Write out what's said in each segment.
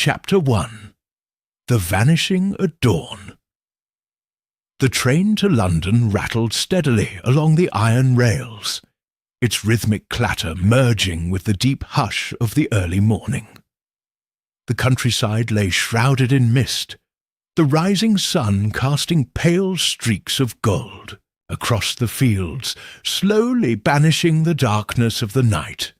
Chapter 1. The Vanishing at Dawn. The train to London rattled steadily along the iron rails, its rhythmic clatter merging with the deep hush of the early morning. The countryside lay shrouded in mist, the rising sun casting pale streaks of gold across the fields, slowly banishing the darkness of the night.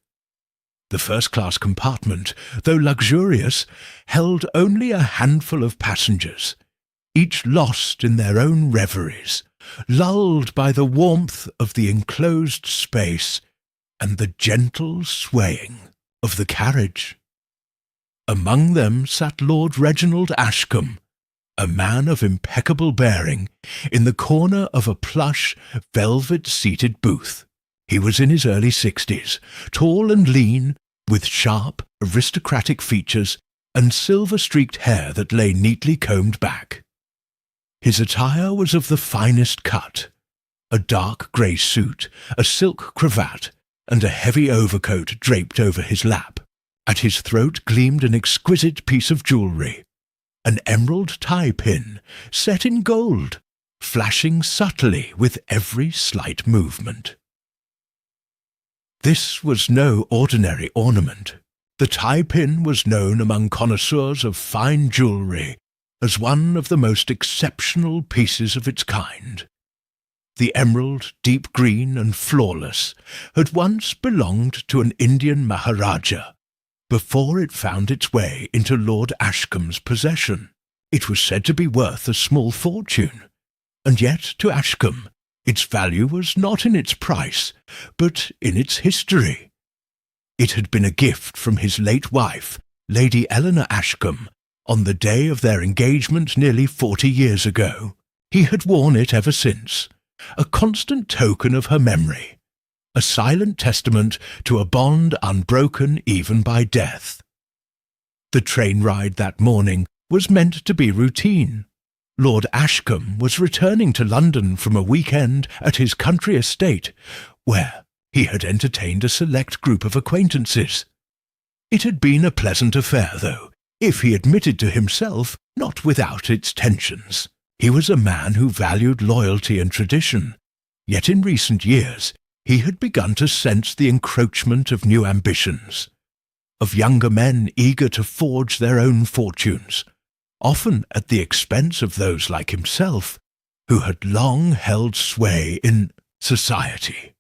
The first-class compartment, though luxurious, held only a handful of passengers, each lost in their own reveries, lulled by the warmth of the enclosed space and the gentle swaying of the carriage. Among them sat Lord Reginald Ashcombe, a man of impeccable bearing, in the corner of a plush, velvet-seated booth. He was in his early 60s, tall and lean, with sharp, aristocratic features and silver-streaked hair that lay neatly combed back. His attire was of the finest cut, a dark grey suit, a silk cravat, and a heavy overcoat draped over his lap. At his throat gleamed an exquisite piece of jewellery, an emerald tie-pin set in gold, flashing subtly with every slight movement. This was no ordinary ornament. The tie-pin was known among connoisseurs of fine jewellery as one of the most exceptional pieces of its kind. The emerald, deep green and flawless, had once belonged to an Indian Maharaja before it found its way into Lord Ashcombe's possession. It was said to be worth a small fortune, and yet to Ashcombe its value was not in its price, but in its history. It had been a gift from his late wife, Lady Eleanor Ashcombe, on the day of their engagement nearly 40 years ago. He had worn it ever since, a constant token of her memory, a silent testament to a bond unbroken even by death. The train ride that morning was meant to be routine. Lord Ashcombe was returning to London from a weekend at his country estate, where he had entertained a select group of acquaintances. It had been a pleasant affair, though, if he admitted to himself, not without its tensions. He was a man who valued loyalty and tradition, yet in recent years he had begun to sense the encroachment of new ambitions, of younger men eager to forge their own fortunes, often at the expense of those like himself, who had long held sway in society.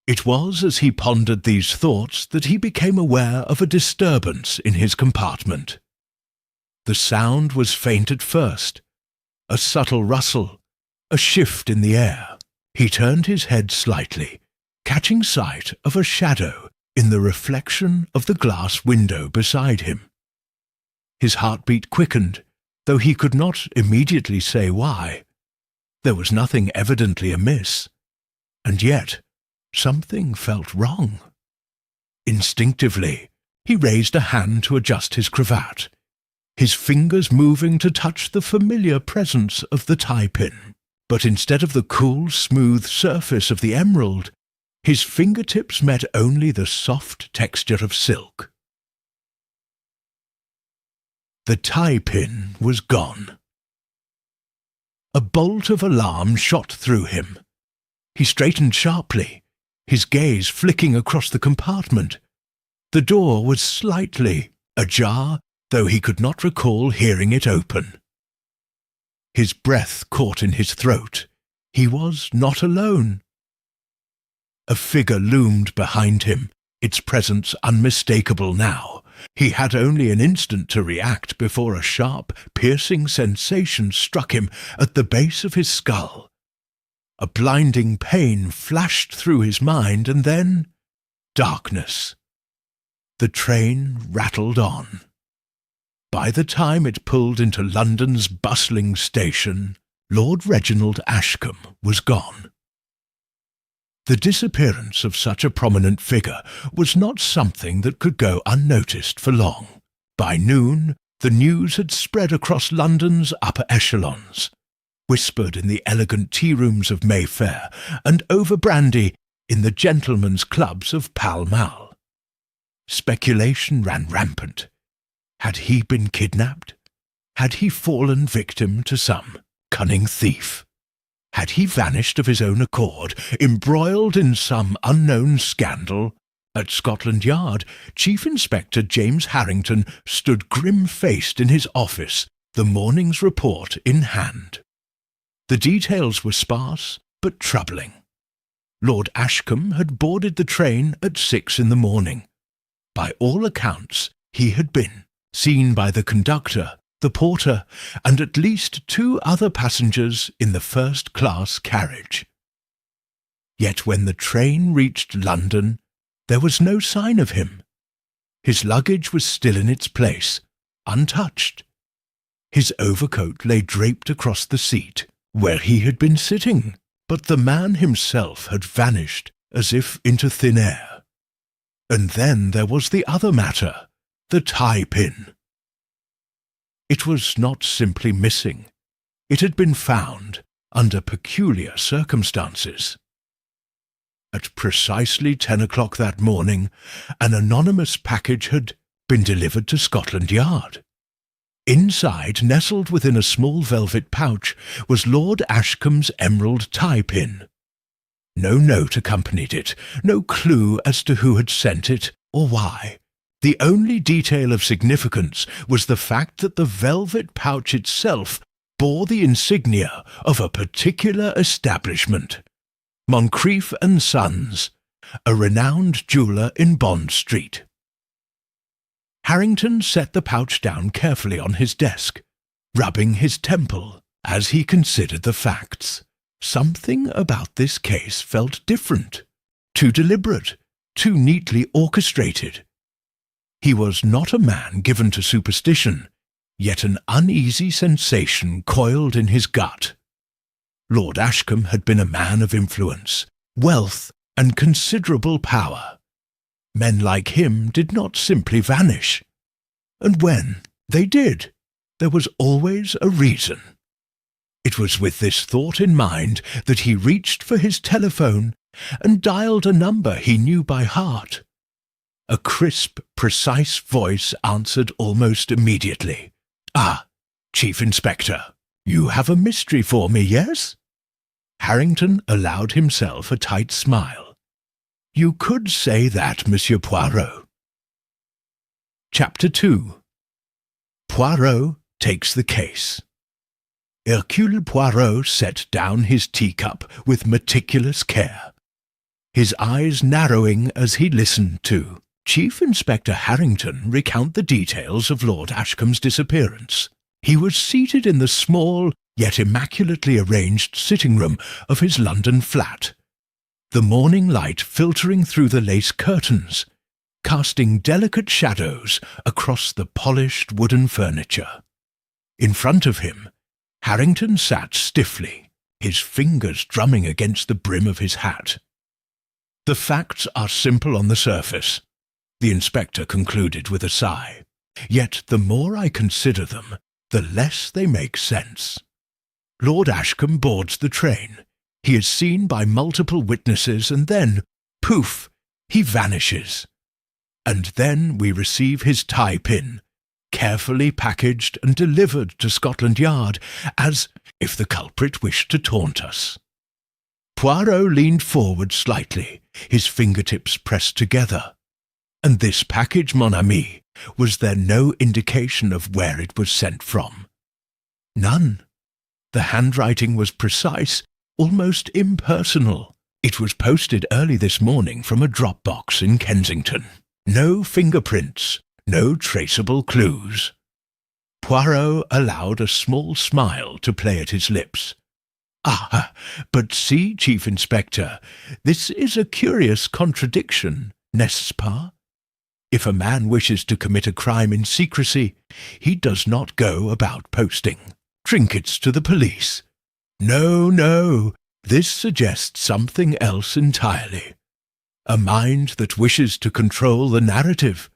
It was as he pondered these thoughts that he became aware of a disturbance in his compartment. The sound was faint at first, a subtle rustle, a shift in the air. He turned his head slightly, catching sight of a shadow in the reflection of the glass window beside him. His heartbeat quickened, though he could not immediately say why. There was nothing evidently amiss, and yet something felt wrong. Instinctively, he raised a hand to adjust his cravat, his fingers moving to touch the familiar presence of the tie-pin. But instead of the cool, smooth surface of the emerald, his fingertips met only the soft texture of silk. The tie-pin was gone. A bolt of alarm shot through him. He straightened sharply, his gaze flicking across the compartment. The door was slightly ajar, though he could not recall hearing it open. His breath caught in his throat. He was not alone. A figure loomed behind him, its presence unmistakable now. He had only an instant to react before a sharp, piercing sensation struck him at the base of his skull. A blinding pain flashed through his mind, and then darkness. The train rattled on. By the time it pulled into London's bustling station, Lord Reginald Ashcombe was gone. The disappearance of such a prominent figure was not something that could go unnoticed for long. By noon, the news had spread across London's upper echelons, whispered in the elegant tea-rooms of Mayfair, and over brandy in the gentlemen's clubs of Pall Mall. Speculation ran rampant. Had he been kidnapped? Had he fallen victim to some cunning thief? Had he vanished of his own accord, embroiled in some unknown scandal? At Scotland Yard, Chief Inspector James Harrington stood grim-faced in his office, the morning's report in hand. The details were sparse but troubling. Lord Ashcombe had boarded the train at 6 in the morning. By all accounts, he had been seen by the conductor, the porter, and at least 2 other passengers in the first-class carriage. Yet when the train reached London, there was no sign of him. His luggage was still in its place, untouched. His overcoat lay draped across the seat, where he had been sitting, but the man himself had vanished as if into thin air. And then there was the other matter, the tie-pin. It was not simply missing. It had been found under peculiar circumstances. At precisely 10 o'clock that morning, an anonymous package had been delivered to Scotland Yard. Inside, nestled within a small velvet pouch, was Lord Ashcombe's emerald tie-pin. No note accompanied it, no clue as to who had sent it or why. The only detail of significance was the fact that the velvet pouch itself bore the insignia of a particular establishment, Moncrief and Sons, a renowned jeweller in Bond Street. Harrington set the pouch down carefully on his desk, rubbing his temple as he considered the facts. Something about this case felt different, too deliberate, too neatly orchestrated. He was not a man given to superstition, yet an uneasy sensation coiled in his gut. Lord Ashcombe had been a man of influence, wealth, and considerable power. Men like him did not simply vanish. And when they did, there was always a reason. It was with this thought in mind that he reached for his telephone and dialed a number he knew by heart. A crisp, precise voice answered almost immediately. "Ah, Chief Inspector, you have a mystery for me, yes?" Harrington allowed himself a tight smile. "You could say that, Monsieur Poirot." Chapter 2. Poirot takes the case. Hercule Poirot set down his teacup with meticulous care, his eyes narrowing as he listened to Chief Inspector Harrington recount the details of Lord Ashcombe's disappearance. He was seated in the small, yet immaculately arranged sitting-room of his London flat, the morning light filtering through the lace curtains, casting delicate shadows across the polished wooden furniture. In front of him, Harrington sat stiffly, his fingers drumming against the brim of his hat. "The facts are simple on the surface," the inspector concluded with a sigh. "Yet the more I consider them, the less they make sense. Lord Ashcombe boards the train. He is seen by multiple witnesses, and then, poof, he vanishes. And then we receive his tie-pin, carefully packaged and delivered to Scotland Yard, as if the culprit wished to taunt us." Poirot leaned forward slightly, his fingertips pressed together. "And this package, mon ami, was there no indication of where it was sent from?" "None. The handwriting was precise, almost impersonal. It was posted early this morning from a drop-box in Kensington. No fingerprints, no traceable clues." Poirot allowed a small smile to play at his lips. "Ah, but see, Chief Inspector, this is a curious contradiction, n'est-ce pas? If a man wishes to commit a crime in secrecy, he does not go about posting trinkets to the police. No, no, this suggests something else entirely. A mind that wishes to control the narrative.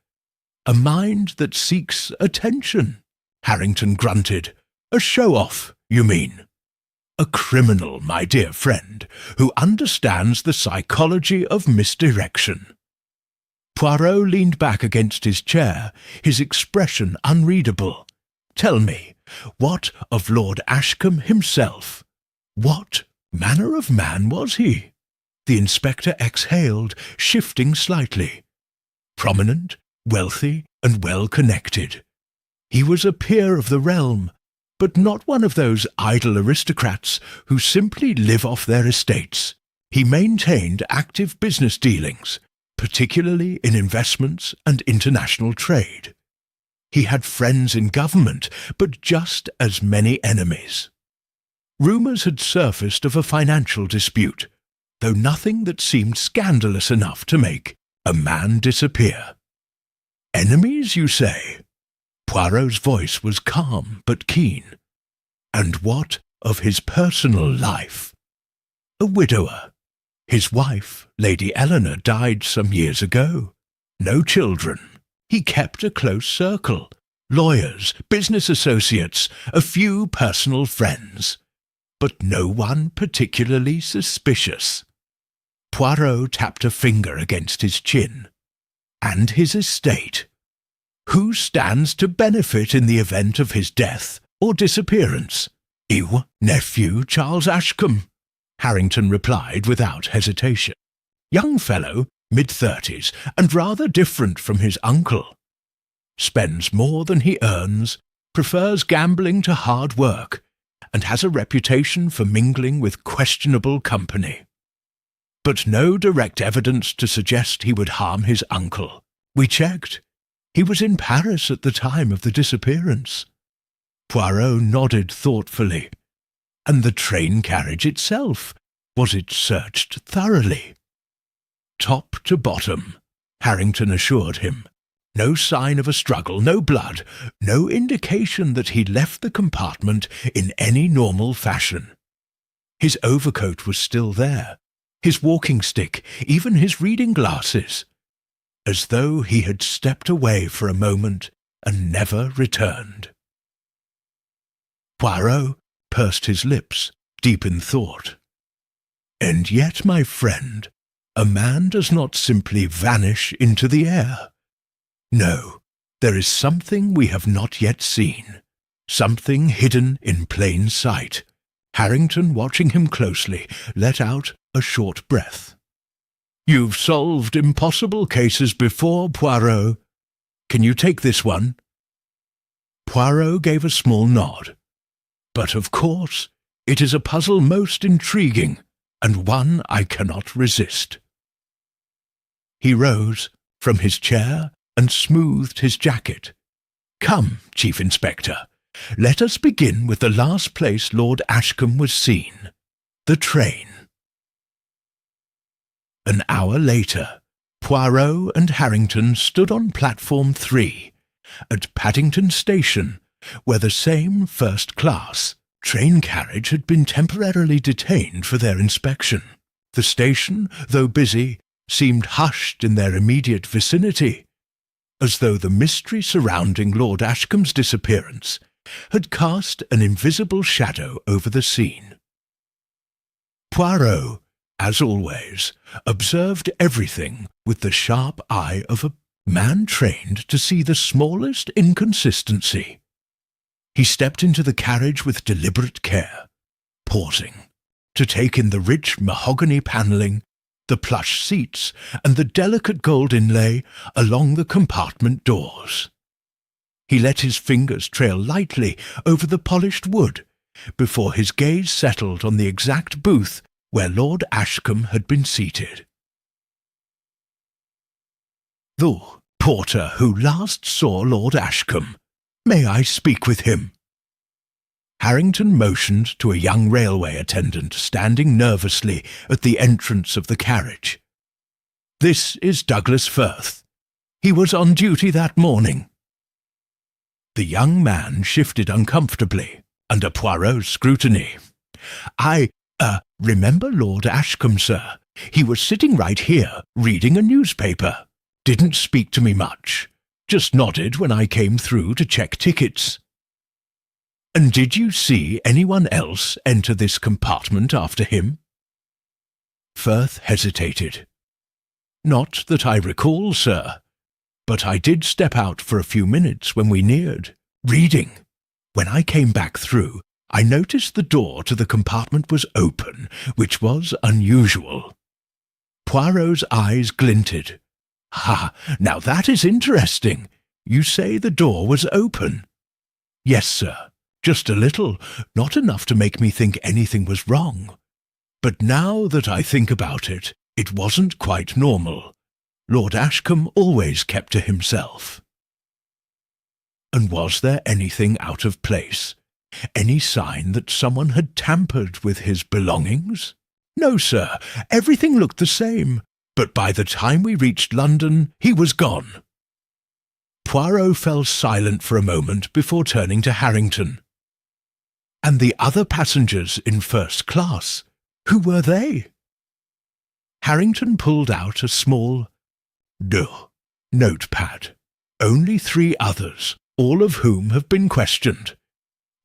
A mind that seeks attention." Harrington grunted. "A show-off, you mean? A criminal, my dear friend, who understands the psychology of misdirection." Poirot leaned back against his chair, his expression unreadable. "Tell me, what of Lord Ashcombe himself? What manner of man was he?" The inspector exhaled, shifting slightly. Prominent, wealthy, and well-connected. He was a peer of the realm, but not one of those idle aristocrats who simply live off their estates. He maintained active business dealings, particularly in investments and international trade. He had friends in government, but just as many enemies. Rumours had surfaced of a financial dispute, though nothing that seemed scandalous enough to make a man disappear. "Enemies, you say?" Poirot's voice was calm but keen. "And what of his personal life?" "A widower. His wife, Lady Eleanor, died some years ago. No children. He kept a close circle. Lawyers, business associates, a few personal friends. But no one particularly suspicious." Poirot tapped a finger against his chin. "And his estate? Who stands to benefit in the event of his death or disappearance?" "You, nephew Charles Ashcombe," Harrington replied without hesitation. "Young fellow, mid-30s, and rather different from his uncle. Spends more than he earns, prefers gambling to hard work, and has a reputation for mingling with questionable company. But no direct evidence to suggest he would harm his uncle. We checked. He was in Paris at the time of the disappearance." Poirot nodded thoughtfully. "And the train carriage itself, was it searched thoroughly?" "Top to bottom," Harrington assured him. "No sign of a struggle, no blood, no indication that he left the compartment in any normal fashion. His overcoat was still there, his walking stick, even his reading glasses, as though he had stepped away for a moment and never returned." Poirot pursed his lips, deep in thought. "And yet, my friend, a man does not simply vanish into the air. No, there is something we have not yet seen, something hidden in plain sight." Harrington, watching him closely, let out a short breath. "You've solved impossible cases before, Poirot. Can you take this one?" Poirot gave a small nod. "But of course, it is a puzzle most intriguing, and one I cannot resist." He rose from his chair and smoothed his jacket. "Come, Chief Inspector, let us begin with the last place Lord Ashcombe was seen, the train." An hour later, Poirot and Harrington stood on platform 3 at Paddington Station, where the same first-class train carriage had been temporarily detained for their inspection. The station, though busy, seemed hushed in their immediate vicinity, as though the mystery surrounding Lord Ashcombe's disappearance had cast an invisible shadow over the scene. Poirot, as always, observed everything with the sharp eye of a man trained to see the smallest inconsistency. He stepped into the carriage with deliberate care, pausing to take in the rich mahogany panelling, the plush seats, and the delicate gold inlay along the compartment doors. He let his fingers trail lightly over the polished wood before his gaze settled on the exact booth where Lord Ashcombe had been seated. "The porter who last saw Lord Ashcombe. May I speak with him?" Harrington motioned to a young railway attendant standing nervously at the entrance of the carriage. "This is Douglas Firth. He was on duty that morning." The young man shifted uncomfortably under Poirot's scrutiny. I remember Lord Ashcombe, sir. He was sitting right here, reading a newspaper. Didn't speak to me much. Just nodded when I came through to check tickets." "And did you see anyone else enter this compartment after him?" Firth hesitated. Not that I recall, sir, but I did step out for a few minutes when we neared, reading. When I came back through, I noticed the door to the compartment was open, which was unusual. Poirot's eyes glinted. "Ha! Now that is interesting. You say the door was open?" "Yes, sir. Just a little, not enough to make me think anything was wrong. But now that I think about it, it wasn't quite normal. Lord Ashcombe always kept to himself." "And was there anything out of place? Any sign that someone had tampered with his belongings?" "No, sir. Everything looked the same. But by the time we reached London, he was gone." Poirot fell silent for a moment before turning to Harrington. "And the other passengers in first class, who were they?" Harrington pulled out a small notepad. "Only 3 others, all of whom have been questioned.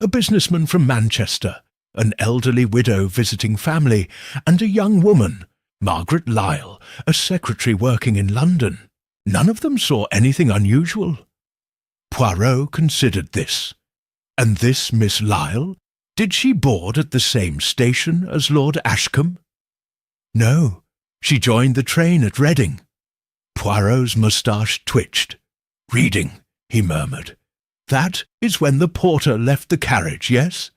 A businessman from Manchester, an elderly widow visiting family, and a young woman, Margaret Lyle, a secretary working in London. None of them saw anything unusual." Poirot considered this. "And this Miss Lyle? Did she board at the same station as Lord Ashcombe?" "No, she joined the train at Reading." Poirot's moustache twitched. "Reading," he murmured. "That is when the porter left the carriage, yes?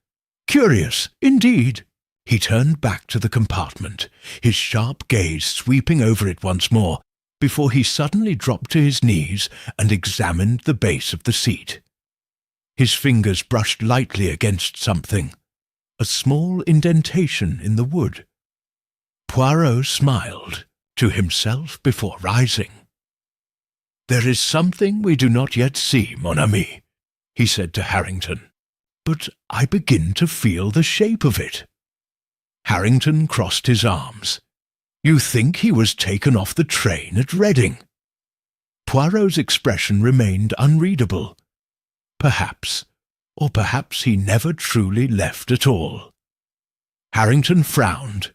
Curious, indeed." He turned back to the compartment, his sharp gaze sweeping over it once more, before he suddenly dropped to his knees and examined the base of the seat. His fingers brushed lightly against something, a small indentation in the wood. Poirot smiled to himself before rising. "There is something we do not yet see, mon ami," he said to Harrington, "but I begin to feel the shape of it." Harrington crossed his arms. "You think he was taken off the train at Reading?" Poirot's expression remained unreadable. Perhaps, or perhaps he never truly left at all. Harrington frowned.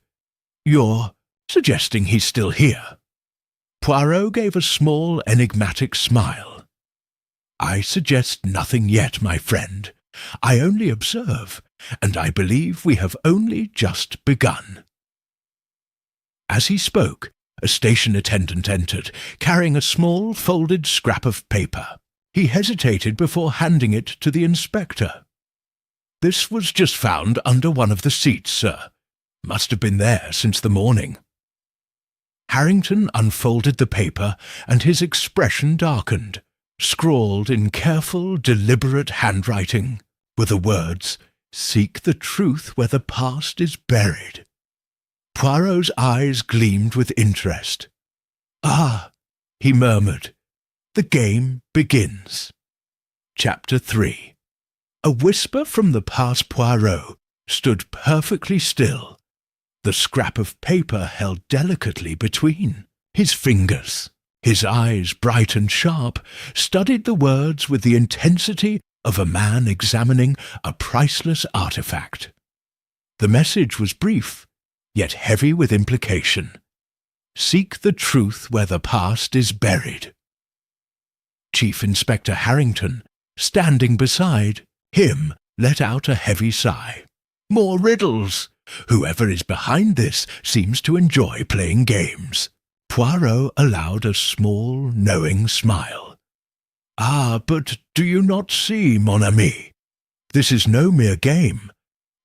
"You're suggesting he's still here?" Poirot gave a small, enigmatic smile. "I suggest nothing yet, my friend. I only observe, and I believe we have only just begun." As he spoke, a station attendant entered, carrying a small folded scrap of paper. He hesitated before handing it to the inspector. "This was just found under one of the seats, sir. Must have been there since the morning." Harrington unfolded the paper, and his expression darkened. Scrawled in careful, deliberate handwriting were the words, "Seek the truth where the past is buried." Poirot's eyes gleamed with interest. "Ah," he murmured, "the game begins." Chapter 3. A whisper from the past Poirot stood perfectly still, the scrap of paper held delicately between his fingers. His eyes, bright and sharp, studied the words with the intensity of a man examining a priceless artifact. The message was brief, yet heavy with implication. "Seek the truth where the past is buried." Chief Inspector Harrington, standing beside him, let out a heavy sigh. "More riddles! Whoever is behind this seems to enjoy playing games." Poirot allowed a small, knowing smile. "Ah, but do you not see, mon ami? This is no mere game.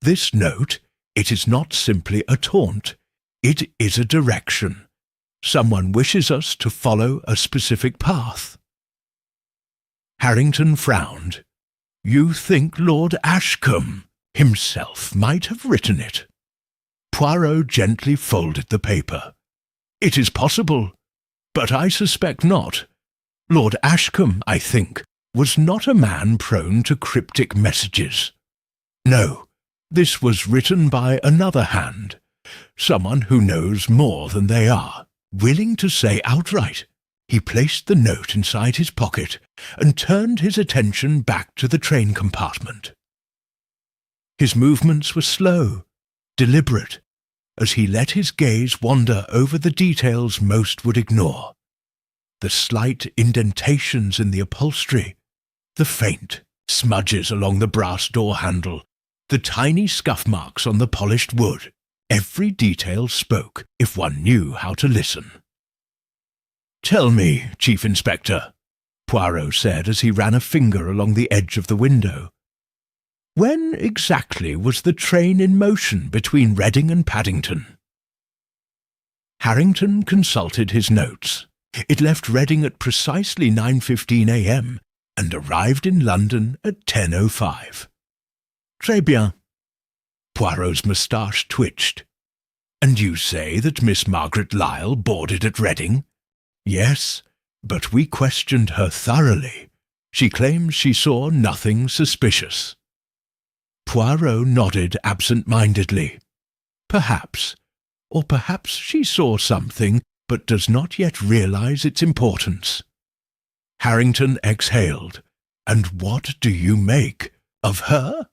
This note, it is not simply a taunt. It is a direction. Someone wishes us to follow a specific path." Harrington frowned. "You think Lord Ashcombe himself might have written it?" Poirot gently folded the paper. "It is possible, but I suspect not. Lord Ashcombe, I think, was not a man prone to cryptic messages. No, this was written by another hand, someone who knows more than they are, willing to say outright." He placed the note inside his pocket and turned his attention back to the train compartment. His movements were slow, deliberate, as he let his gaze wander over the details most would ignore. The slight indentations in the upholstery, the faint smudges along the brass door handle, the tiny scuff marks on the polished wood. Every detail spoke if one knew how to listen. "Tell me, Chief Inspector," Poirot said as he ran a finger along the edge of the window, "when exactly was the train in motion between Reading and Paddington?" Harrington consulted his notes. It left Reading at precisely 9:15 a.m. and arrived in London at 10:05. "Très bien." Poirot's moustache twitched. "And you say that Miss Margaret Lisle boarded at Reading?" "Yes, but we questioned her thoroughly. She claims she saw nothing suspicious." Poirot nodded absent-mindedly. "Perhaps, or perhaps she saw something but does not yet realize its importance." Harrington exhaled. "And what do you make of her?"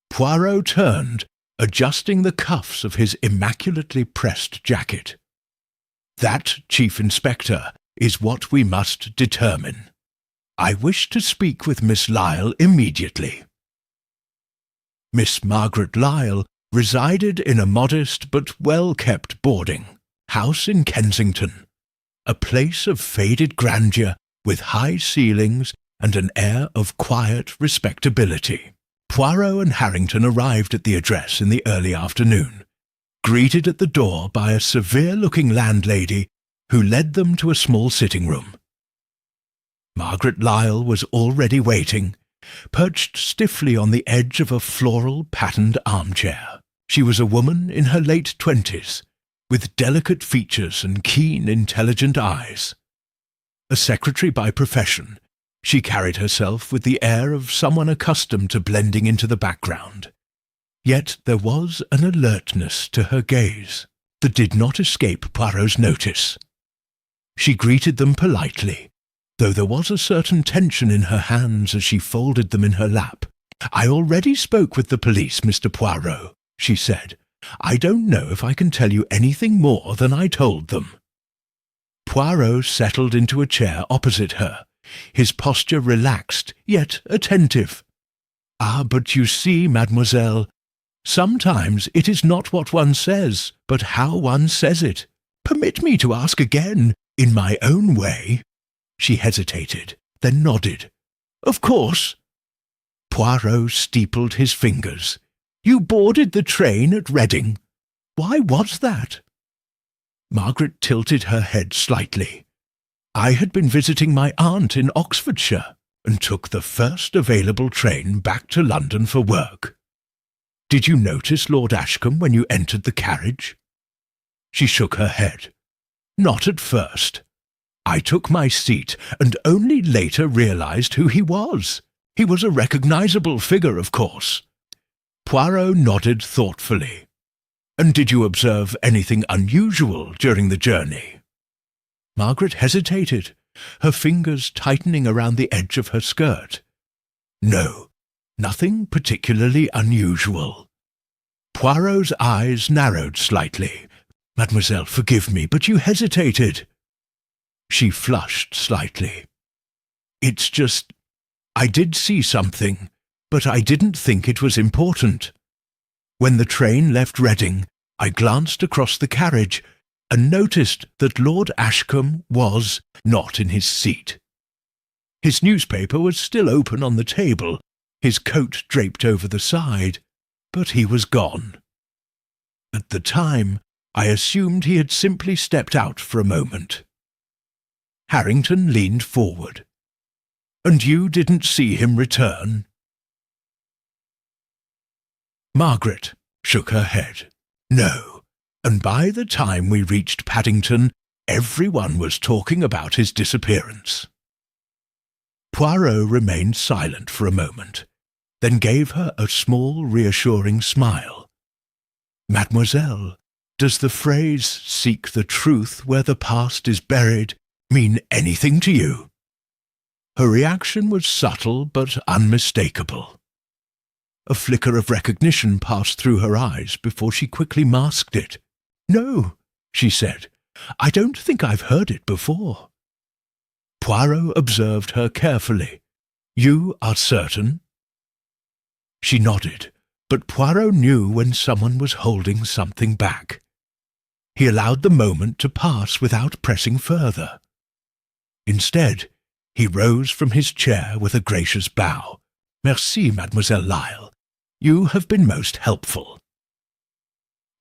Poirot turned, adjusting the cuffs of his immaculately pressed jacket. "That, Chief Inspector, is what we must determine. I wish to speak with Miss Lisle immediately." Miss Margaret Lisle resided in a modest but well-kept boarding house in Kensington, a place of faded grandeur with high ceilings and an air of quiet respectability. Poirot and Harrington arrived at the address in the early afternoon, greeted at the door by a severe-looking landlady who led them to a small sitting-room. Margaret Lisle was already waiting, perched stiffly on the edge of a floral patterned armchair. She was a woman in her late 20s, with delicate features and keen, intelligent eyes. A secretary by profession, she carried herself with the air of someone accustomed to blending into the background. Yet there was an alertness to her gaze that did not escape Poirot's notice. She greeted them politely, though there was a certain tension in her hands as she folded them in her lap. "I already spoke with the police, Mr. Poirot," she said. "I don't know if I can tell you anything more than I told them." Poirot settled into a chair opposite her, his posture relaxed, yet attentive. "Ah, but you see, mademoiselle, sometimes it is not what one says, but how one says it. Permit me to ask again, in my own way." She hesitated, then nodded. "Of course." Poirot steepled his fingers. "You boarded the train at Reading. Why was that?" Margaret tilted her head slightly. "I had been visiting my aunt in Oxfordshire, and took the first available train back to London for work." "Did you notice Lord Ashcombe when you entered the carriage?" She shook her head. "Not at first. I took my seat and only later realized who he was. He was a recognizable figure, of course." Poirot nodded thoughtfully. "And did you observe anything unusual during the journey?" Margaret hesitated, her fingers tightening around the edge of her skirt. "No, nothing particularly unusual." Poirot's eyes narrowed slightly. "Mademoiselle, forgive me, but you hesitated." She flushed slightly. "It's just, I did see something, but I didn't think it was important. When the train left Reading, I glanced across the carriage and noticed that Lord Ashcombe was not in his seat. His newspaper was still open on the table, his coat draped over the side, but he was gone. At the time, I assumed he had simply stepped out for a moment." Harrington leaned forward. "And you didn't see him return?" Margaret shook her head. "No, and by the time we reached Paddington, everyone was talking about his disappearance." Poirot remained silent for a moment, then gave her a small, reassuring smile. "Mademoiselle, does the phrase 'seek the truth where the past is buried' mean anything to you?" Her reaction was subtle but unmistakable. A flicker of recognition passed through her eyes before she quickly masked it. "No," she said. "I don't think I've heard it before." Poirot observed her carefully. "You are certain?" She nodded, but Poirot knew when someone was holding something back. He allowed the moment to pass without pressing further. Instead, he rose from his chair with a gracious bow. "Merci, Mademoiselle Lyle. You have been most helpful."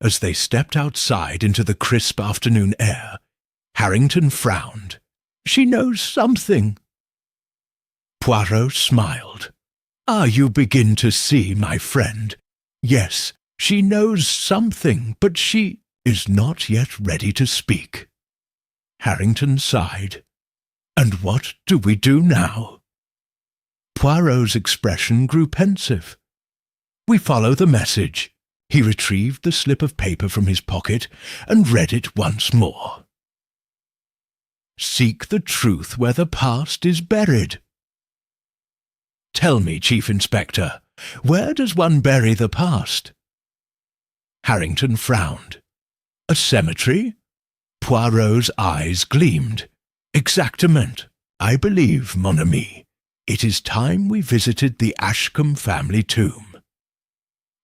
As they stepped outside into the crisp afternoon air, Harrington frowned. "She knows something." Poirot smiled. "Ah, you begin to see, my friend. Yes, she knows something, but she is not yet ready to speak." Harrington sighed. "And what do we do now?" Poirot's expression grew pensive. "We follow the message." He retrieved the slip of paper from his pocket and read it once more. "Seek the truth where the past is buried." "Tell me, Chief Inspector, where does one bury the past?" Harrington frowned. "A cemetery?" Poirot's eyes gleamed. "Exactement. I believe, mon ami, it is time we visited the Ashcombe family tomb."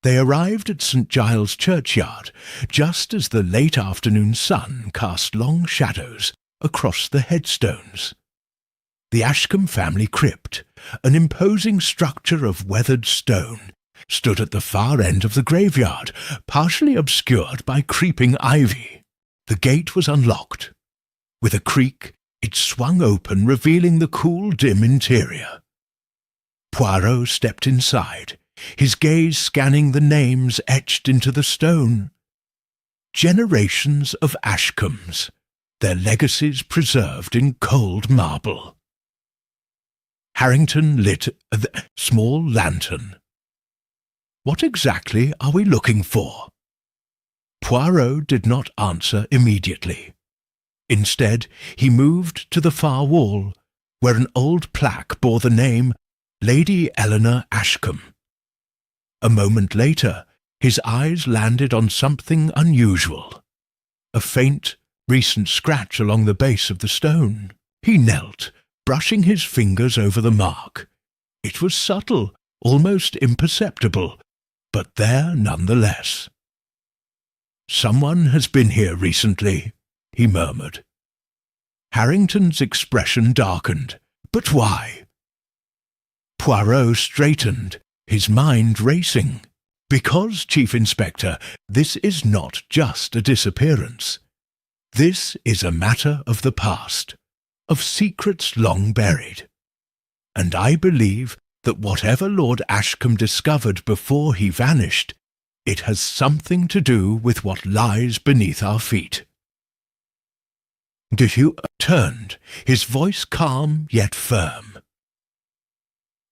They arrived at St. Giles' churchyard just as the late afternoon sun cast long shadows across the headstones. The Ashcombe family crypt, an imposing structure of weathered stone, stood at the far end of the graveyard, partially obscured by creeping ivy. The gate was unlocked. With a creak, it swung open, revealing the cool, dim interior. Poirot stepped inside, his gaze scanning the names etched into the stone. Generations of Ashcombes, their legacies preserved in cold marble. Harrington lit a small lantern. "What exactly are we looking for?" Poirot did not answer immediately. Instead, he moved to the far wall, where an old plaque bore the name Lady Eleanor Ashcombe. A moment later, his eyes landed on something unusual. A faint, recent scratch along the base of the stone. He knelt, brushing his fingers over the mark. It was subtle, almost imperceptible, but there nonetheless. "Someone has been here recently," he murmured. Harrington's expression darkened. "But why?" Poirot straightened, his mind racing. "Because, Chief Inspector, this is not just a disappearance. This is a matter of the past, of secrets long buried. And I believe that whatever Lord Ashcombe discovered before he vanished, it has something to do with what lies beneath our feet." Hugh turned, his voice calm yet firm.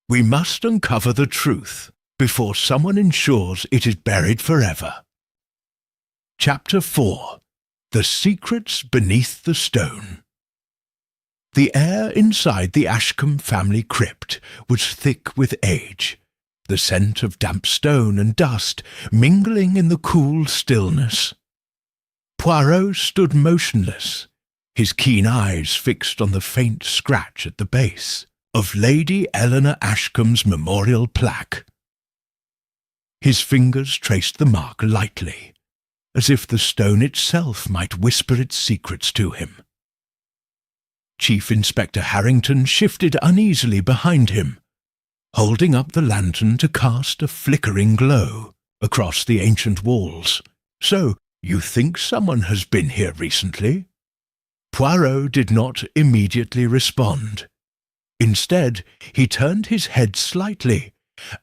"We must uncover the truth before someone ensures it is buried forever." Chapter 4. The Secrets Beneath the Stone. The air inside the Ashcombe family crypt was thick with age, the scent of damp stone and dust mingling in the cool stillness. Poirot stood motionless, his keen eyes fixed on the faint scratch at the base of Lady Eleanor Ashcombe's memorial plaque. His fingers traced the mark lightly, as if the stone itself might whisper its secrets to him. Chief Inspector Harrington shifted uneasily behind him, holding up the lantern to cast a flickering glow across the ancient walls. "So, you think someone has been here recently?" Poirot did not immediately respond. Instead, he turned his head slightly,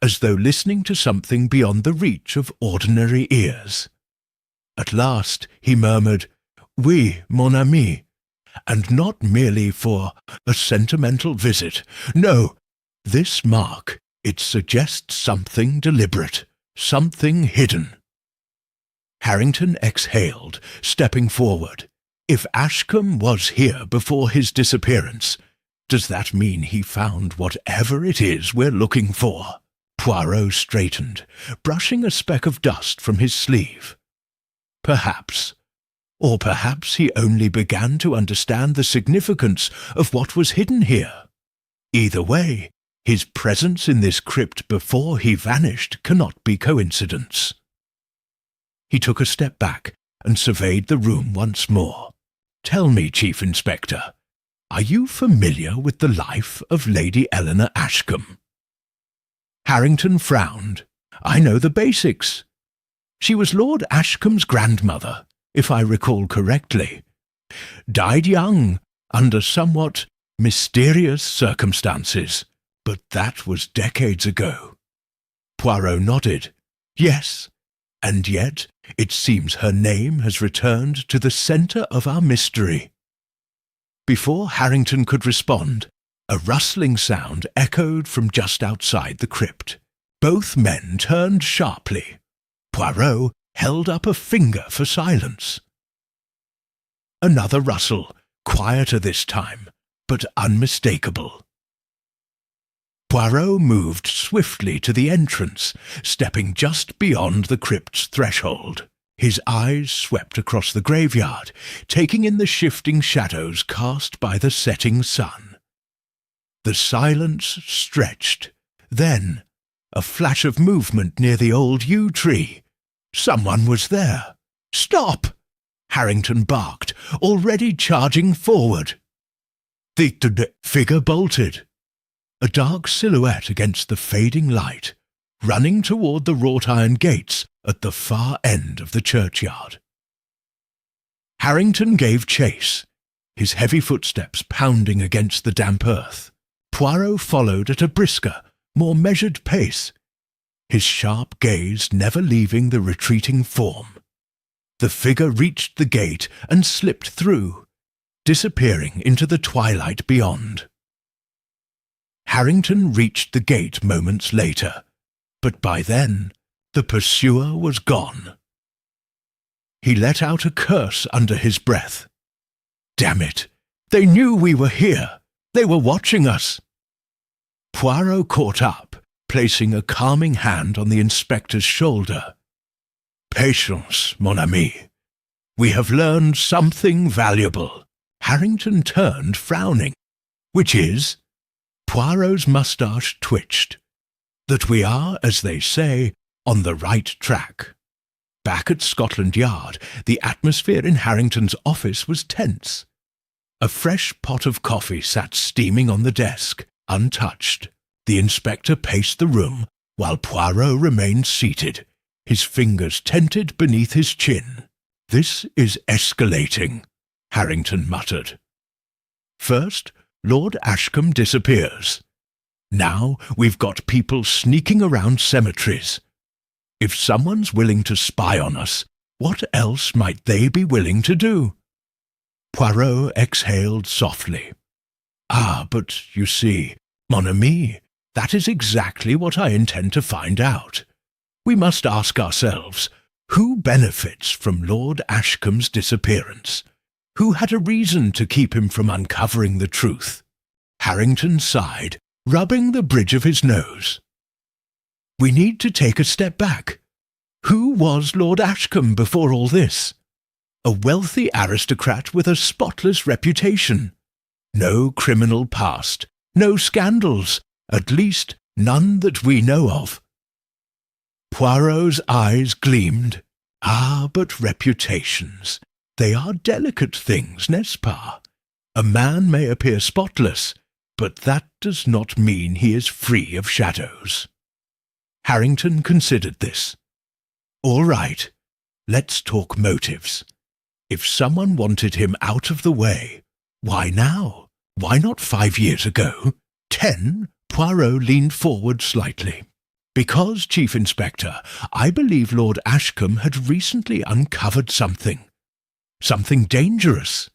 as though listening to something beyond the reach of ordinary ears. At last he murmured, "Oui, mon ami," and not merely for a sentimental visit. "No, this mark, it suggests something deliberate, something hidden." Harrington exhaled, stepping forward. If Ashcombe was here before his disappearance, does that mean he found whatever it is we're looking for? Poirot straightened, brushing a speck of dust from his sleeve. "Perhaps, Or perhaps he only began to understand the significance of what was hidden here. Either way, his presence in this crypt before he vanished cannot be coincidence. He took a step back and surveyed the room once more. Tell me, Chief Inspector, are you familiar with the life of Lady Eleanor Ashcombe? Harrington frowned. I know the basics. She was Lord Ashcombe's grandmother, if I recall correctly. Died young, under somewhat mysterious circumstances, but that was decades ago. Poirot nodded. Yes, and yet it seems her name has returned to the centre of our mystery. Before Harrington could respond, a rustling sound echoed from just outside the crypt. Both men turned sharply. Poirot held up a finger for silence. Another rustle, quieter this time, but unmistakable. Poirot moved swiftly to the entrance, stepping just beyond the crypt's threshold. His eyes swept across the graveyard, taking in the shifting shadows cast by the setting sun. The silence stretched. Then, a flash of movement near the old yew tree. Someone was there. Stop! Harrington barked, already charging forward. The figure bolted. A dark silhouette against the fading light, running toward the wrought-iron gates at the far end of the churchyard. Harrington gave chase, his heavy footsteps pounding against the damp earth. Poirot followed at a brisker, more measured pace, his sharp gaze never leaving the retreating form. The figure reached the gate and slipped through, disappearing into the twilight beyond. Harrington reached the gate moments later, but by then the pursuer was gone. He let out a curse under his breath. Damn it! They knew we were here! They were watching us! Poirot caught up, placing a calming hand on the inspector's shoulder. Patience, mon ami. We have learned something valuable. Harrington turned, frowning. Which is? Poirot's moustache twitched. That we are, as they say, on the right track. Back at Scotland Yard, the atmosphere in Harrington's office was tense. A fresh pot of coffee sat steaming on the desk, untouched. The inspector paced the room, while Poirot remained seated, his fingers tented beneath his chin. This is escalating, Harrington muttered. First, Lord Ashcombe disappears. Now we've got people sneaking around cemeteries. If someone's willing to spy on us, what else might they be willing to do? Poirot exhaled softly. Ah, but you see, mon ami, that is exactly what I intend to find out. We must ask ourselves, who benefits from Lord Ashcombe's disappearance? Who had a reason to keep him from uncovering the truth? Harrington sighed, rubbing the bridge of his nose. We need to take a step back. Who was Lord Ashcombe before all this? A wealthy aristocrat with a spotless reputation. No criminal past, no scandals, at least none that we know of. Poirot's eyes gleamed. Ah, but reputations. They are delicate things, n'est-ce pas? A man may appear spotless, but that does not mean he is free of shadows. Harrington considered this. All right, let's talk motives. If someone wanted him out of the way, why now? Why not 5 years ago? 10? Poirot leaned forward slightly. Because, Chief Inspector, I believe Lord Ashcombe had recently uncovered something. Something dangerous.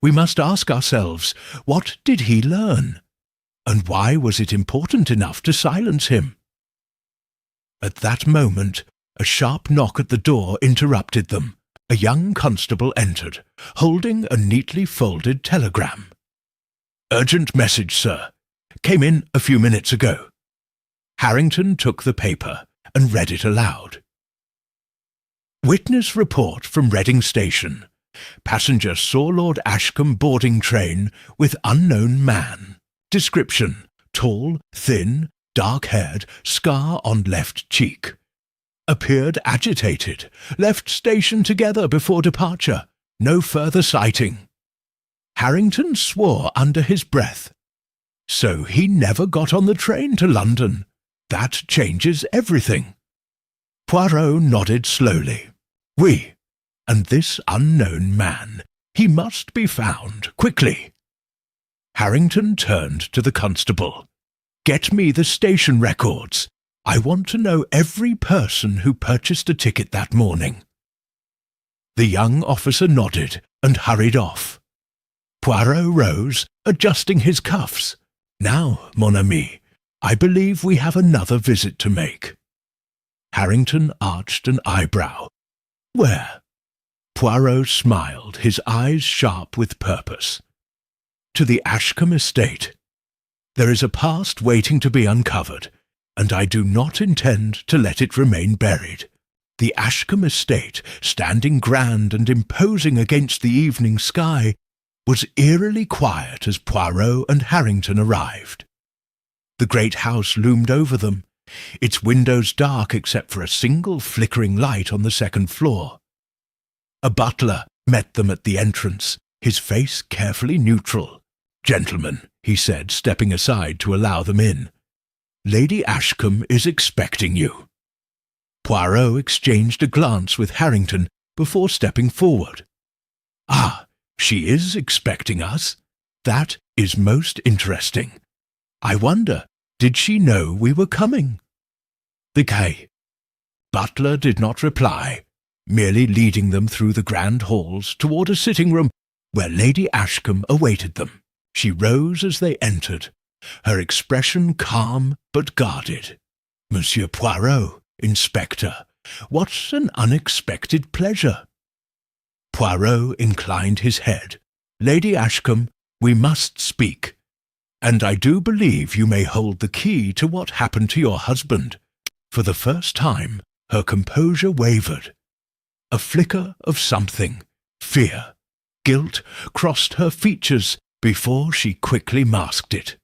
We must ask ourselves, what did he learn? And why was it important enough to silence him? At that moment, a sharp knock at the door interrupted them. A young constable entered, holding a neatly folded telegram. Urgent message, sir. Came in a few minutes ago. Harrington took the paper and read it aloud. Witness report from Reading Station. Passenger saw Lord Ashcombe boarding train with unknown man. Description: tall, thin, dark-haired, scar on left cheek. Appeared agitated. Left station together before departure. No further sighting. Harrington swore under his breath. So he never got on the train to London. That changes everything. Poirot nodded slowly. Oui, and this unknown man, he must be found, quickly. Harrington turned to the constable. Get me the station records. I want to know every person who purchased a ticket that morning. The young officer nodded and hurried off. Poirot rose, adjusting his cuffs. Now, mon ami, I believe we have another visit to make. Harrington arched an eyebrow. Where? Poirot smiled, his eyes sharp with purpose. To the Ashcombe estate. There is a past waiting to be uncovered, and I do not intend to let it remain buried. The Ashcombe estate, standing grand and imposing against the evening sky, was eerily quiet as Poirot and Harrington arrived. The great house loomed over them, its windows dark except for a single flickering light on the second floor. A butler met them at the entrance, his face carefully neutral. "Gentlemen," he said, stepping aside to allow them in. "Lady Ashcombe is expecting you." Poirot exchanged a glance with Harrington before stepping forward. "Ah, she is expecting us? That is most interesting. I wonder, did she know we were coming?" The quai. Butler did not reply, merely leading them through the grand halls toward a sitting-room where Lady Ashcombe awaited them. She rose as they entered, her expression calm but guarded. "Monsieur Poirot, Inspector, what an unexpected pleasure." Poirot inclined his head. "Lady Ashcombe, we must speak. And I do believe you may hold the key to what happened to your husband." For the first time, her composure wavered. A flicker of something, fear, guilt, crossed her features before she quickly masked it.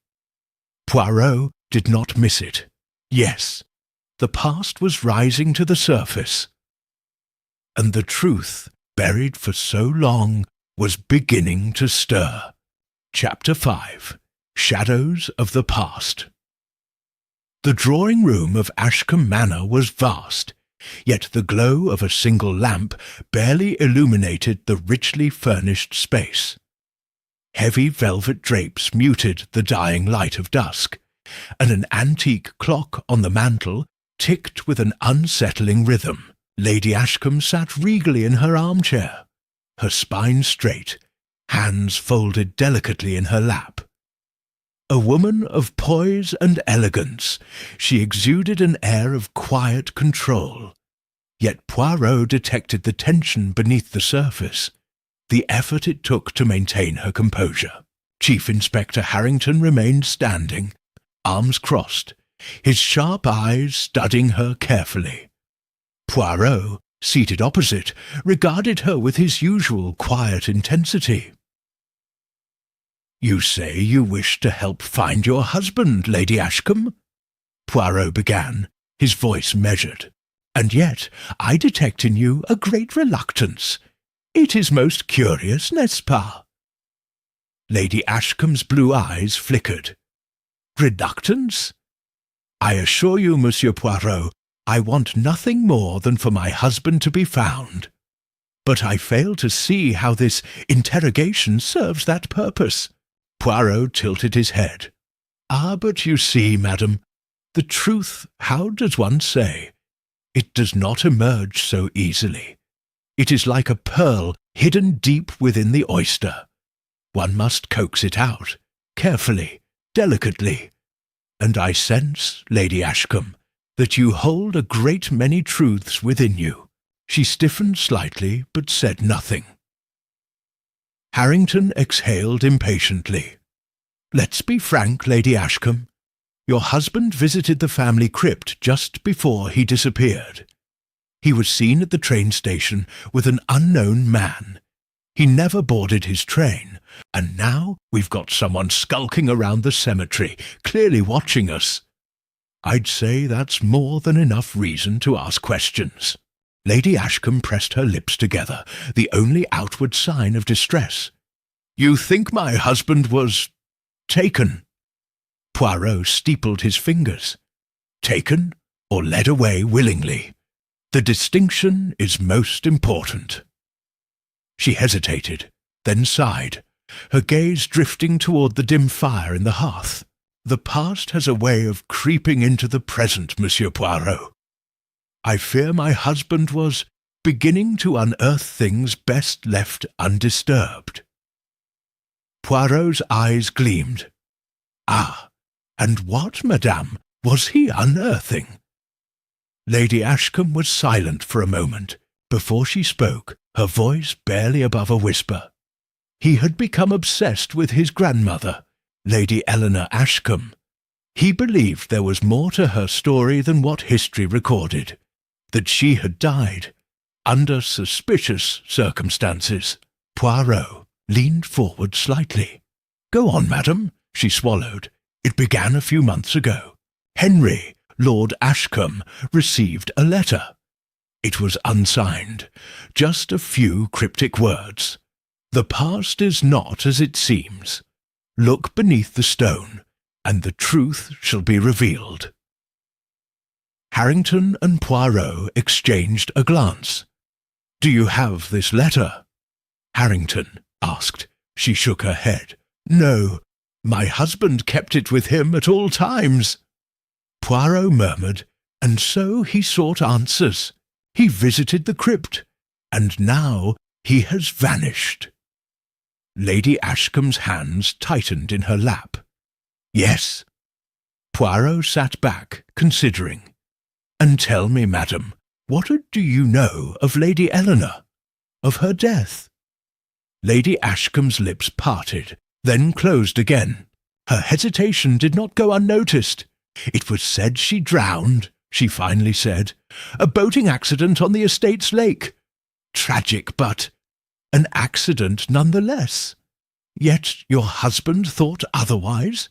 Poirot did not miss it. Yes, the past was rising to the surface. And the truth, buried for so long, was beginning to stir. Chapter 5. Shadows of the Past. The drawing-room of Ashcombe Manor was vast, yet the glow of a single lamp barely illuminated the richly furnished space. Heavy velvet drapes muted the dying light of dusk, and an antique clock on the mantel ticked with an unsettling rhythm. Lady Ashcombe sat regally in her armchair, her spine straight, hands folded delicately in her lap. A woman of poise and elegance, she exuded an air of quiet control. Yet Poirot detected the tension beneath the surface, the effort it took to maintain her composure. Chief Inspector Harrington remained standing, arms crossed, his sharp eyes studying her carefully. Poirot, seated opposite, regarded her with his usual quiet intensity. "You say you wish to help find your husband, Lady Ashcombe?" Poirot began, his voice measured. "And yet I detect in you a great reluctance. It is most curious, n'est-ce pas?" Lady Ashcombe's blue eyes flickered. "Reluctance? I assure you, Monsieur Poirot, I want nothing more than for my husband to be found. But I fail to see how this interrogation serves that purpose." Poirot tilted his head. "Ah, but you see, madam, the truth, how does one say? It does not emerge so easily. It is like a pearl hidden deep within the oyster. One must coax it out, carefully, delicately. And I sense, Lady Ashcombe, that you hold a great many truths within you." She stiffened slightly, but said nothing. Harrington exhaled impatiently. "Let's be frank, Lady Ashcombe. Your husband visited the family crypt just before he disappeared. He was seen at the train station with an unknown man. He never boarded his train, and now we've got someone skulking around the cemetery, clearly watching us. I'd say that's more than enough reason to ask questions." Lady Ashcombe pressed her lips together, the only outward sign of distress. "You think my husband was taken?" Poirot steepled his fingers. "Taken or led away willingly? The distinction is most important." She hesitated, then sighed, her gaze drifting toward the dim fire in the hearth. "The past has a way of creeping into the present, Monsieur Poirot. I fear my husband was beginning to unearth things best left undisturbed." Poirot's eyes gleamed. "Ah, and what, madame, was he unearthing?" Lady Ashcombe was silent for a moment. Before she spoke, her voice barely above a whisper. He had become obsessed with his grandmother, Lady Eleanor Ashcombe. He believed there was more to her story than what history recorded, that she had died under suspicious circumstances. Poirot leaned forward slightly. "Go on, madam," she swallowed. "It began a few months ago. Henry, Lord Ashcombe, received a letter. It was unsigned, just a few cryptic words. 'The past is not as it seems. Look beneath the stone, and the truth shall be revealed.'" Harrington and Poirot exchanged a glance. "Do you have this letter?" Harrington asked. She shook her head. "No, my husband kept it with him at all times." Poirot murmured, "And so he sought answers. He visited the crypt, and now he has vanished." Lady Ashcombe's hands tightened in her lap. "Yes." Poirot sat back, considering. "And tell me, madam, what do you know of Lady Eleanor? Of her death?" Lady Ashcombe's lips parted, then closed again. Her hesitation did not go unnoticed. "It was said she drowned," she finally said. "A boating accident on the estate's lake. Tragic, but an accident nonetheless. Yet your husband thought otherwise?"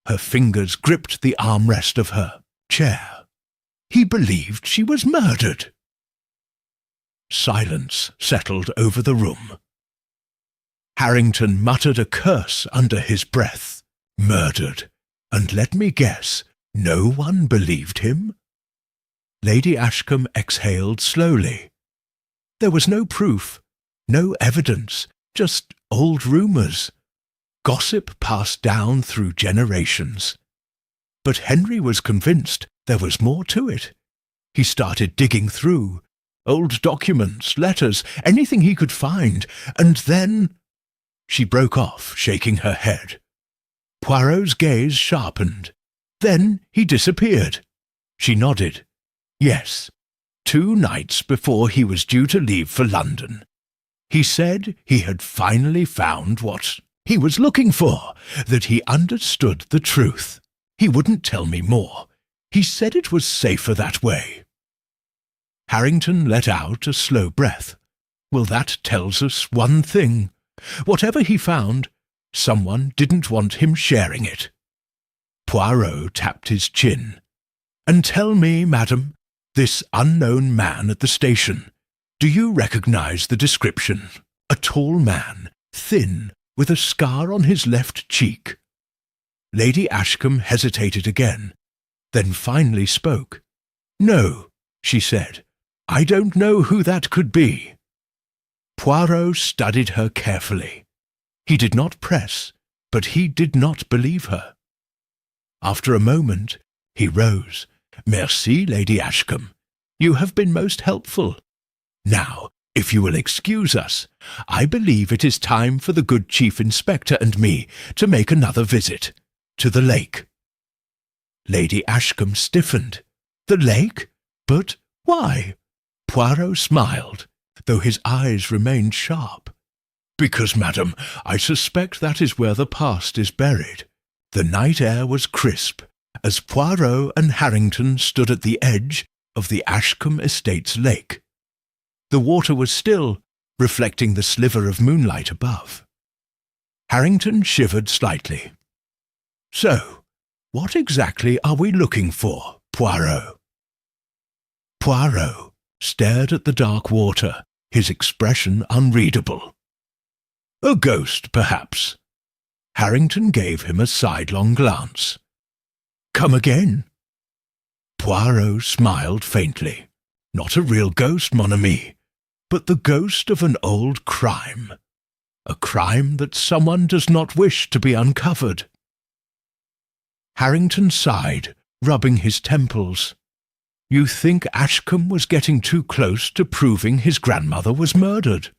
Her fingers gripped the armrest of her chair. "He believed she was murdered." Silence settled over the room. Harrington muttered a curse under his breath. Murdered. And let me guess, no one believed him? Lady Ashcombe exhaled slowly. There was no proof, no evidence, just old rumours. Gossip passed down through generations. But Henry was convinced there was more to it. He started digging through. Old documents, letters, anything he could find, and then— She broke off, shaking her head. Poirot's gaze sharpened. Then he disappeared. She nodded. Yes, 2 nights before he was due to leave for London. He said he had finally found what he was looking for, that he understood the truth. He wouldn't tell me more. He said it was safer that way. Harrington let out a slow breath. Well, that tells us one thing. Whatever he found, someone didn't want him sharing it. Poirot tapped his chin. And tell me, madam, this unknown man at the station, do you recognize the description? A tall man, thin, with a scar on his left cheek. Lady Ashcombe hesitated again, then finally spoke. No, she said, I don't know who that could be. Poirot studied her carefully. He did not press, but he did not believe her. After a moment, he rose. Merci, Lady Ashcombe. You have been most helpful. Now, if you will excuse us, I believe it is time for the good Chief Inspector and me to make another visit to the lake. Lady Ashcombe stiffened. The lake? But why? Poirot smiled, though his eyes remained sharp. Because, madam, I suspect that is where the past is buried. The night air was crisp, as Poirot and Harrington stood at the edge of the Ashcombe Estates lake. The water was still, reflecting the sliver of moonlight above. Harrington shivered slightly. "So, what exactly are we looking for, Poirot?" Poirot stared at the dark water, his expression unreadable. "A ghost, perhaps." Harrington gave him a sidelong glance. "Come again?" Poirot smiled faintly. "Not a real ghost, mon ami, but the ghost of an old crime. A crime that someone does not wish to be uncovered." Harrington sighed, rubbing his temples. "You think Ashcombe was getting too close to proving his grandmother was murdered?"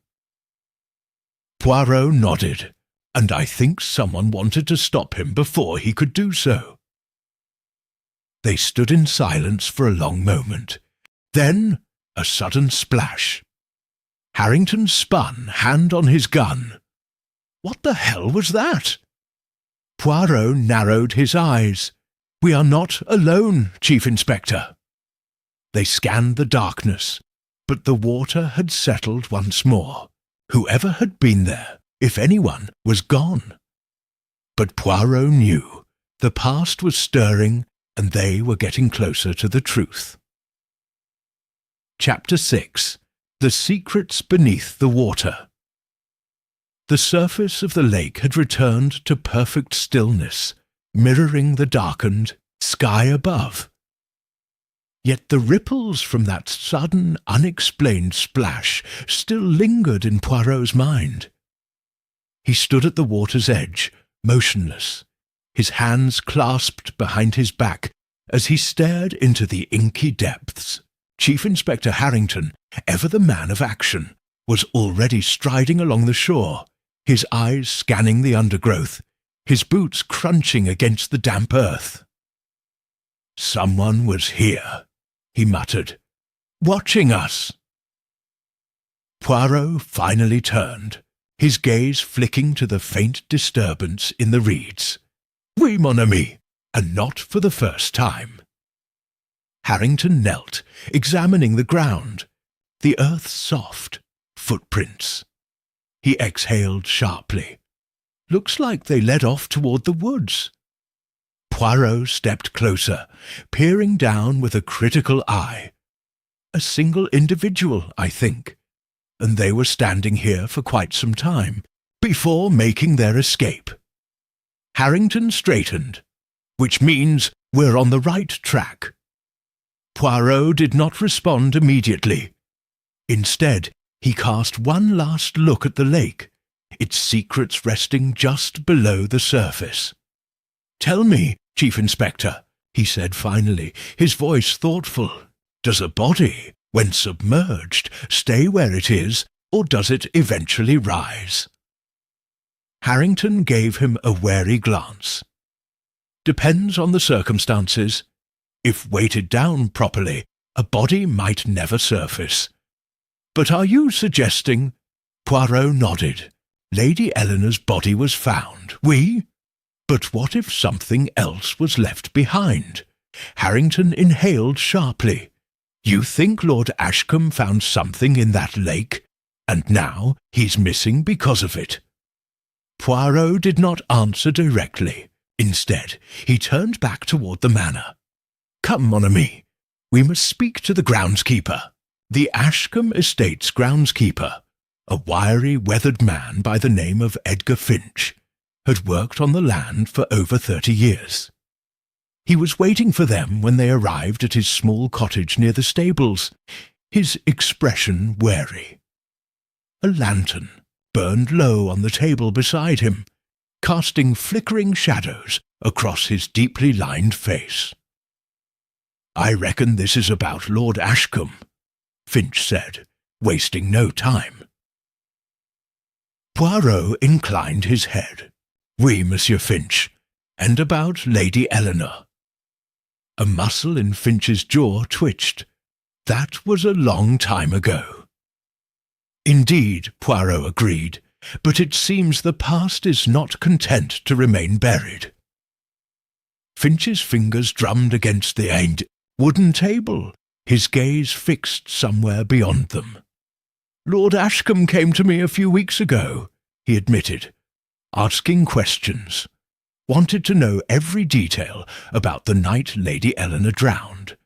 Poirot nodded, and I think someone wanted to stop him before he could do so. They stood in silence for a long moment. Then a sudden splash. Harrington spun, hand on his gun. What the hell was that? Poirot narrowed his eyes. "We are not alone, Chief Inspector." They scanned the darkness, but the water had settled once more. Whoever had been there, if anyone, was gone. But Poirot knew the past was stirring and they were getting closer to the truth. Chapter 6. The Secrets Beneath the Water. The surface of the lake had returned to perfect stillness, mirroring the darkened sky above. Yet the ripples from that sudden, unexplained splash still lingered in Poirot's mind. He stood at the water's edge, motionless, his hands clasped behind his back as he stared into the inky depths. Chief Inspector Harrington, ever the man of action, was already striding along the shore, his eyes scanning the undergrowth, his boots crunching against the damp earth. "Someone was here," he muttered, "watching us." Poirot finally turned, his gaze flicking to the faint disturbance in the reeds. "Oui, mon ami, and not for the first time." Harrington knelt, examining the ground, the earth soft, footprints. He exhaled sharply. "Looks like they led off toward the woods." Poirot stepped closer, peering down with a critical eye. A single individual, I think, and they were standing here for quite some time, before making their escape. Harrington straightened, which means we're on the right track. Poirot did not respond immediately. Instead, he cast one last look at the lake, its secrets resting just below the surface. "Tell me, Chief Inspector," he said finally, his voice thoughtful, "does a body, when submerged, stay where it is, or does it eventually rise?" Harrington gave him a wary glance. "Depends on the circumstances. If weighted down properly, a body might never surface. But are you suggesting—" Poirot nodded. "Lady Eleanor's body was found. Oui? But what if something else was left behind?" Harrington inhaled sharply. "You think Lord Ashcombe found something in that lake, and now he's missing because of it?" Poirot did not answer directly. Instead, he turned back toward the manor. "Come, mon ami, we must speak to the groundskeeper." The Ashcombe Estates groundskeeper, a wiry, weathered man by the name of Edgar Finch, had worked on the land for over 30 years. He was waiting for them when they arrived at his small cottage near the stables, his expression wary. A lantern burned low on the table beside him, casting flickering shadows across his deeply lined face. "I reckon this is about Lord Ashcombe," Finch said, wasting no time. Poirot inclined his head. "Oui, Monsieur Finch, and about Lady Eleanor." A muscle in Finch's jaw twitched. That was a long time ago. "Indeed," Poirot agreed, "but it seems the past is not content to remain buried." Finch's fingers drummed against the wooden table, his gaze fixed somewhere beyond them. "Lord Ashcombe came to me a few weeks ago," he admitted, asking questions. Wanted to know every detail about the night Lady Eleanor drowned.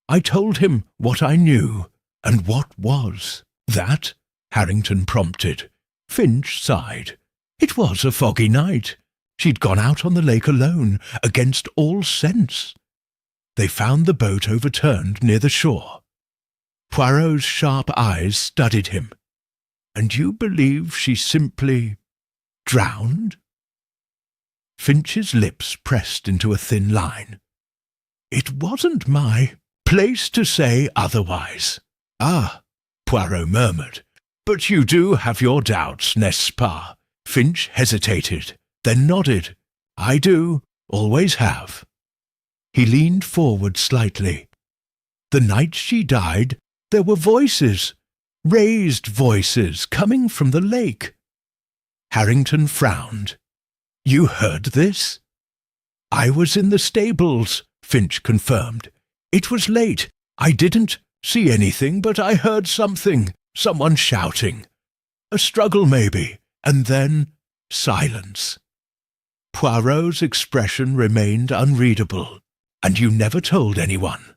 I told him what I knew, and what was. "That?" Harrington prompted. Finch sighed. "It was a foggy night. She'd gone out on the lake alone, against all sense. They found the boat overturned near the shore." Poirot's sharp eyes studied him. "And you believe she simply drowned?" Finch's lips pressed into a thin line. "It wasn't my place to say otherwise." "Ah," Poirot murmured. "But you do have your doubts, n'est-ce pas?" Finch hesitated, then nodded. "I do, always have." He leaned forward slightly. "The night she died, there were voices, raised voices, coming from the lake." Harrington frowned. "You heard this?" "I was in the stables," Finch confirmed. "It was late. I didn't see anything, but I heard something, someone shouting. A struggle, maybe, and then silence." Poirot's expression remained unreadable. "And you never told anyone?"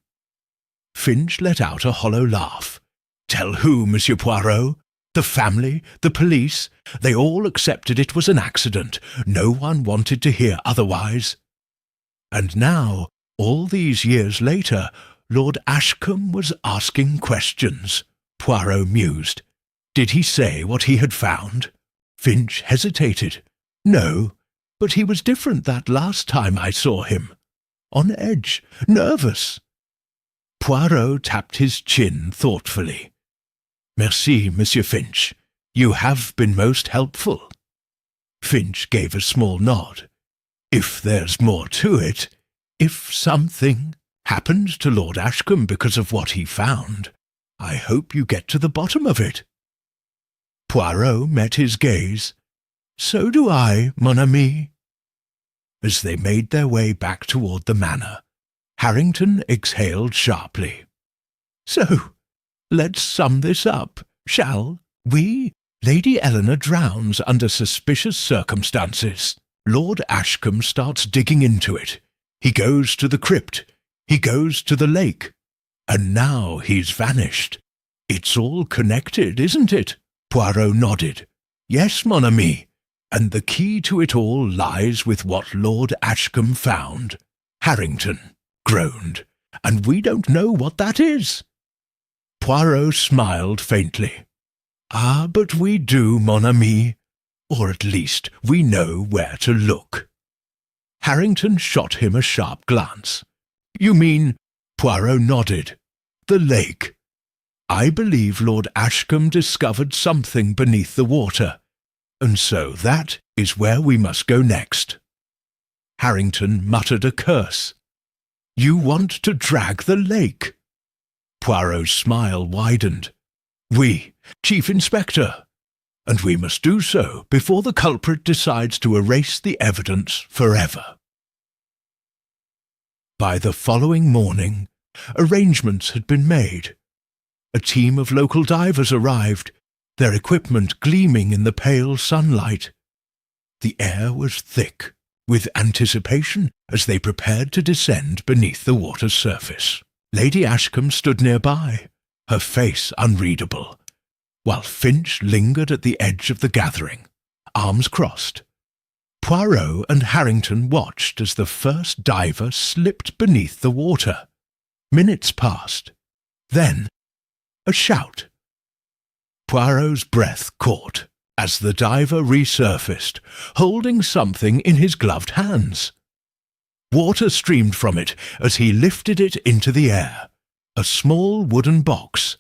Finch let out a hollow laugh. "Tell who, Monsieur Poirot? The family, the police, they all accepted it was an accident. No one wanted to hear otherwise." "And now, all these years later, Lord Ashcombe was asking questions," Poirot mused. "Did he say what he had found?" Finch hesitated. "No, but he was different that last time I saw him. On edge, nervous." Poirot tapped his chin thoughtfully. "Merci, Monsieur Finch. You have been most helpful." Finch gave a small nod. "If there's more to it, if something happened to Lord Ashcombe because of what he found, I hope you get to the bottom of it." Poirot met his gaze. "So do I, mon ami." As they made their way back toward the manor, Harrington exhaled sharply. "So, let's sum this up, shall we? Lady Eleanor drowns under suspicious circumstances. Lord Ashcombe starts digging into it. He goes to the crypt. He goes to the lake. And now he's vanished. It's all connected, isn't it?" Poirot nodded. "Yes, mon ami. And the key to it all lies with what Lord Ashcombe found." Harrington groaned. "And we don't know what that is." Poirot smiled faintly. "Ah, but we do, mon ami. Or at least we know where to look." Harrington shot him a sharp glance. "You mean—" Poirot nodded. "The lake. I believe Lord Ashcombe discovered something beneath the water, and so that is where we must go next." Harrington muttered a curse. "You want to drag the lake?" Poirot's smile widened. "We, Chief Inspector, and we must do so before the culprit decides to erase the evidence forever." By the following morning, arrangements had been made. A team of local divers arrived, their equipment gleaming in the pale sunlight. The air was thick with anticipation as they prepared to descend beneath the water's surface. Lady Ashcombe stood nearby, her face unreadable, while Finch lingered at the edge of the gathering, arms crossed. Poirot and Harrington watched as the first diver slipped beneath the water. Minutes passed. Then, a shout. Poirot's breath caught as the diver resurfaced, holding something in his gloved hands. Water streamed from it as he lifted it into the air, a small wooden box.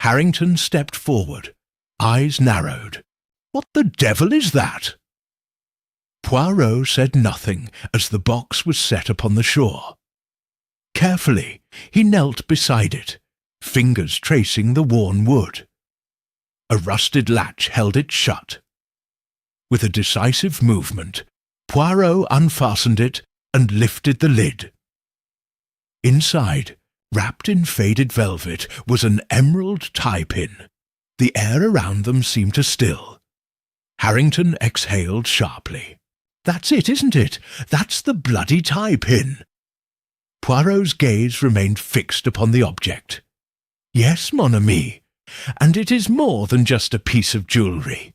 Harrington stepped forward, eyes narrowed. "What the devil is that?" Poirot said nothing as the box was set upon the shore. Carefully, he knelt beside it, fingers tracing the worn wood. A rusted latch held it shut. With a decisive movement, Poirot unfastened it and lifted the lid. Inside, Wrapped in faded velvet was an emerald tie-pin. The air around them seemed to still. Harrington exhaled sharply. "That's it, isn't it? That's the bloody tie-pin." Poirot's gaze remained fixed upon the object. "Yes, mon ami, and it is more than just a piece of jewellery."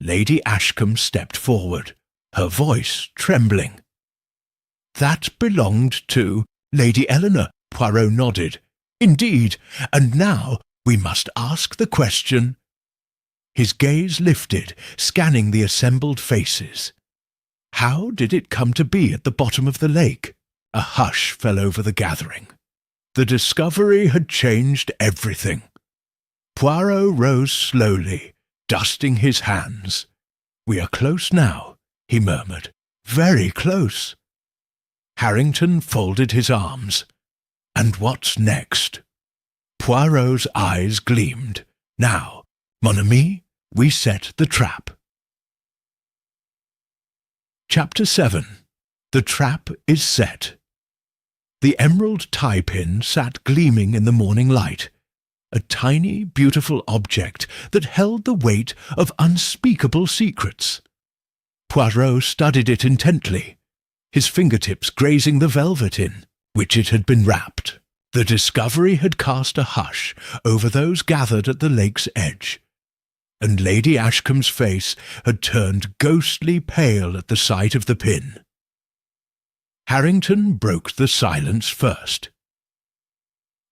Lady Ashcombe stepped forward, her voice trembling. "That belonged to Lady Eleanor," Poirot nodded. "Indeed, and now we must ask the question." His gaze lifted, scanning the assembled faces. How did it come to be at the bottom of the lake? A hush fell over the gathering. The discovery had changed everything. Poirot rose slowly, dusting his hands. "We are close now," he murmured. "Very close." Harrington folded his arms. "And what's next?" Poirot's eyes gleamed. "Now, mon ami, we set the trap." Chapter 7. The Trap is Set. The emerald tie-pin sat gleaming in the morning light, a tiny, beautiful object that held the weight of unspeakable secrets. Poirot studied it intently, his fingertips grazing the velvet in which it had been wrapped. The discovery had cast a hush over those gathered at the lake's edge, and Lady Ashcombe's face had turned ghostly pale at the sight of the pin. Harrington broke the silence first.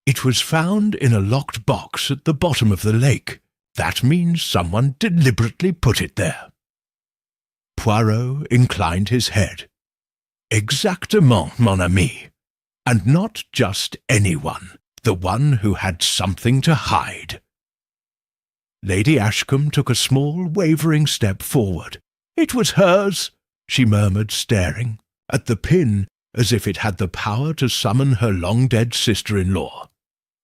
"It was found in a locked box at the bottom of the lake. That means someone deliberately put it there." Poirot inclined his head. "Exactement, mon ami. And not just anyone, the one who had something to hide." Lady Ashcombe took a small, wavering step forward. "It was hers," she murmured, staring at the pin as if it had the power to summon her long-dead sister-in-law.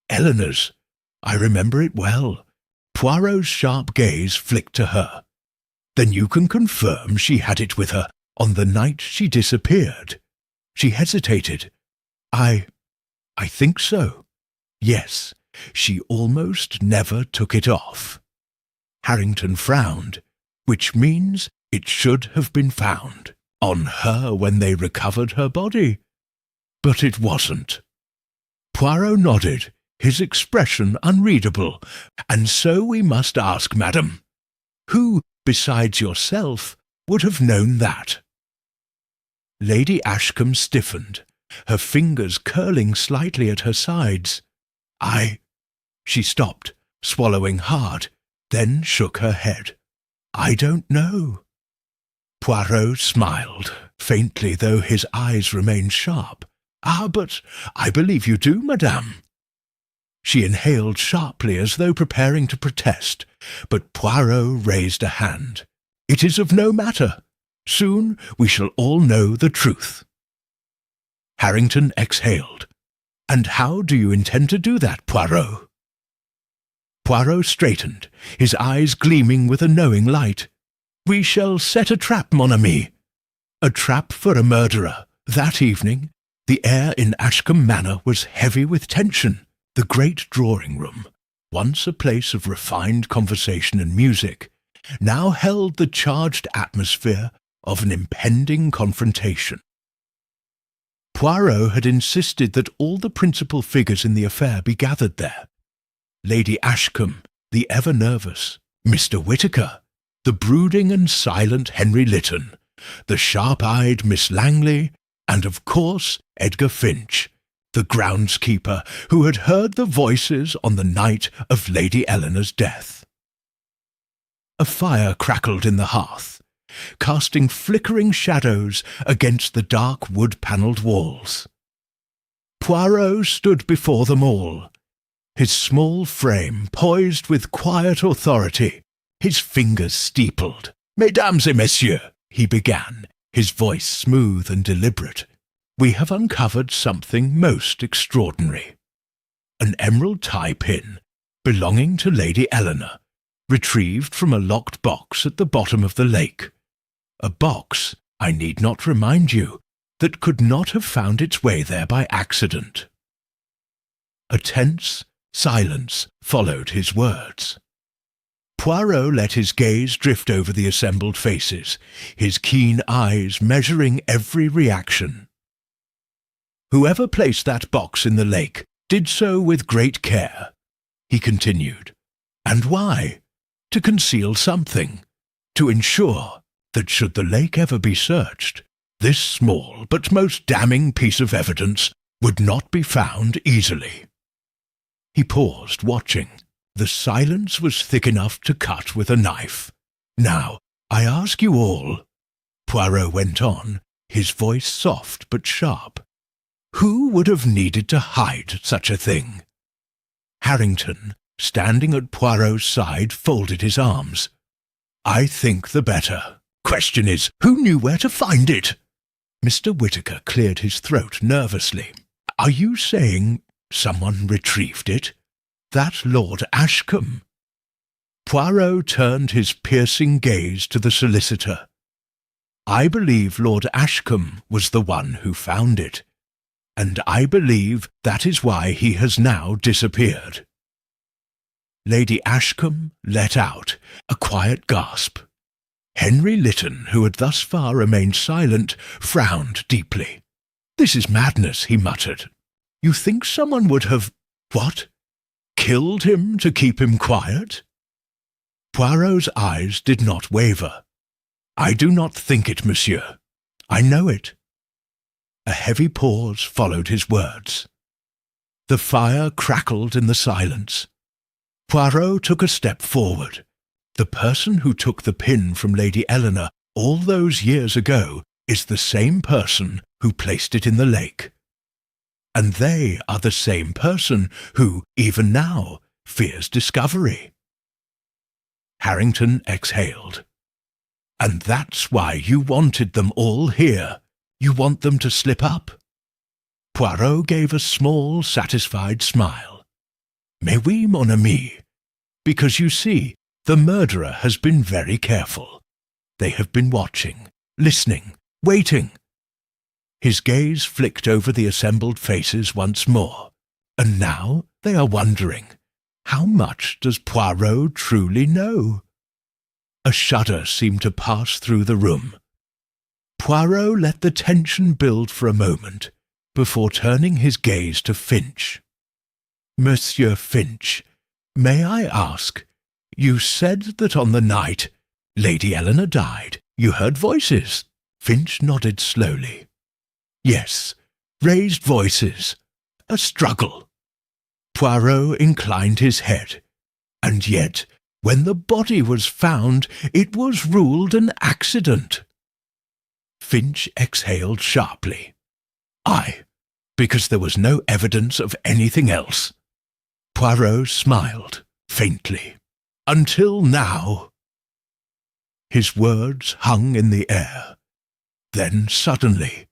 "Eleanor's. I remember it well." Poirot's sharp gaze flicked to her. "Then you can confirm she had it with her on the night she disappeared?" She hesitated. I think so. Yes, she almost never took it off." Harrington frowned, "which means it should have been found on her when they recovered her body. But it wasn't." Poirot nodded, his expression unreadable. "And so we must ask, madam, who, besides yourself, would have known that?" Lady Ashcombe stiffened, her fingers curling slightly at her sides. She stopped, swallowing hard, then shook her head. "I don't know." Poirot smiled, faintly, though his eyes remained sharp. But I believe you do, madame." She inhaled sharply as though preparing to protest, but Poirot raised a hand. "It is of no matter. Soon we shall all know the truth." Harrington exhaled. "And how do you intend to do that, Poirot?" Poirot straightened, his eyes gleaming with a knowing light. "We shall set a trap, mon ami. A trap for a murderer." That evening, the air in Ashcombe Manor was heavy with tension. The great drawing-room, once a place of refined conversation and music, now held the charged atmosphere of an impending confrontation. Poirot had insisted that all the principal figures in the affair be gathered there. Lady Ashcombe, the ever-nervous, Mr. Whittaker, the brooding and silent Henry Lytton, the sharp-eyed Miss Langley, and, of course, Edgar Finch, the groundskeeper who had heard the voices on the night of Lady Eleanor's death. A fire crackled in the hearth, casting flickering shadows against the dark wood-panelled walls. Poirot stood before them all, his small frame poised with quiet authority, his fingers steepled. "Mesdames et messieurs," he began, his voice smooth and deliberate, "we have uncovered something most extraordinary. An emerald tie-pin belonging to Lady Eleanor, retrieved from a locked box at the bottom of the lake. A box, I need not remind you, that could not have found its way there by accident." A tense silence followed his words. Poirot let his gaze drift over the assembled faces, his keen eyes measuring every reaction. "Whoever placed that box in the lake did so with great care," he continued. "And why? To conceal something, to ensure that should the lake ever be searched, this small but most damning piece of evidence would not be found easily." He paused, watching. The silence was thick enough to cut with a knife. "Now, I ask you all," Poirot went on, his voice soft but sharp, "who would have needed to hide such a thing?" Harrington, standing at Poirot's side, folded his arms. "I think the better. Question is, who knew where to find it?" Mr. Whittaker cleared his throat nervously. "Are you saying someone retrieved it? That Lord Ashcombe?" Poirot turned his piercing gaze to the solicitor. "I believe Lord Ashcombe was the one who found it, and I believe that is why he has now disappeared." Lady Ashcombe let out a quiet gasp. Henry Lytton, who had thus far remained silent, frowned deeply. "This is madness," he muttered. "You think someone would have— what? Killed him to keep him quiet?" Poirot's eyes did not waver. "I do not think it, monsieur. I know it." A heavy pause followed his words. The fire crackled in the silence. Poirot took a step forward. "The person who took the pin from Lady Eleanor all those years ago is the same person who placed it in the lake. And they are the same person who, even now, fears discovery." Harrington exhaled. "And that's why you wanted them all here. You want them to slip up?" Poirot gave a small, satisfied smile. "Mais oui, mon ami. Because you see, the murderer has been very careful. They have been watching, listening, waiting." His gaze flicked over the assembled faces once more, and now they are wondering, how much does Poirot truly know? A shudder seemed to pass through the room. Poirot let the tension build for a moment, before turning his gaze to Finch. "Monsieur Finch, may I ask, you said that on the night Lady Eleanor died, you heard voices?" Finch nodded slowly. "Yes, raised voices. A struggle." Poirot inclined his head. "And yet, when the body was found, it was ruled an accident." Finch exhaled sharply. "Aye, because there was no evidence of anything else." Poirot smiled faintly. "Until now." His words hung in the air. Then suddenly,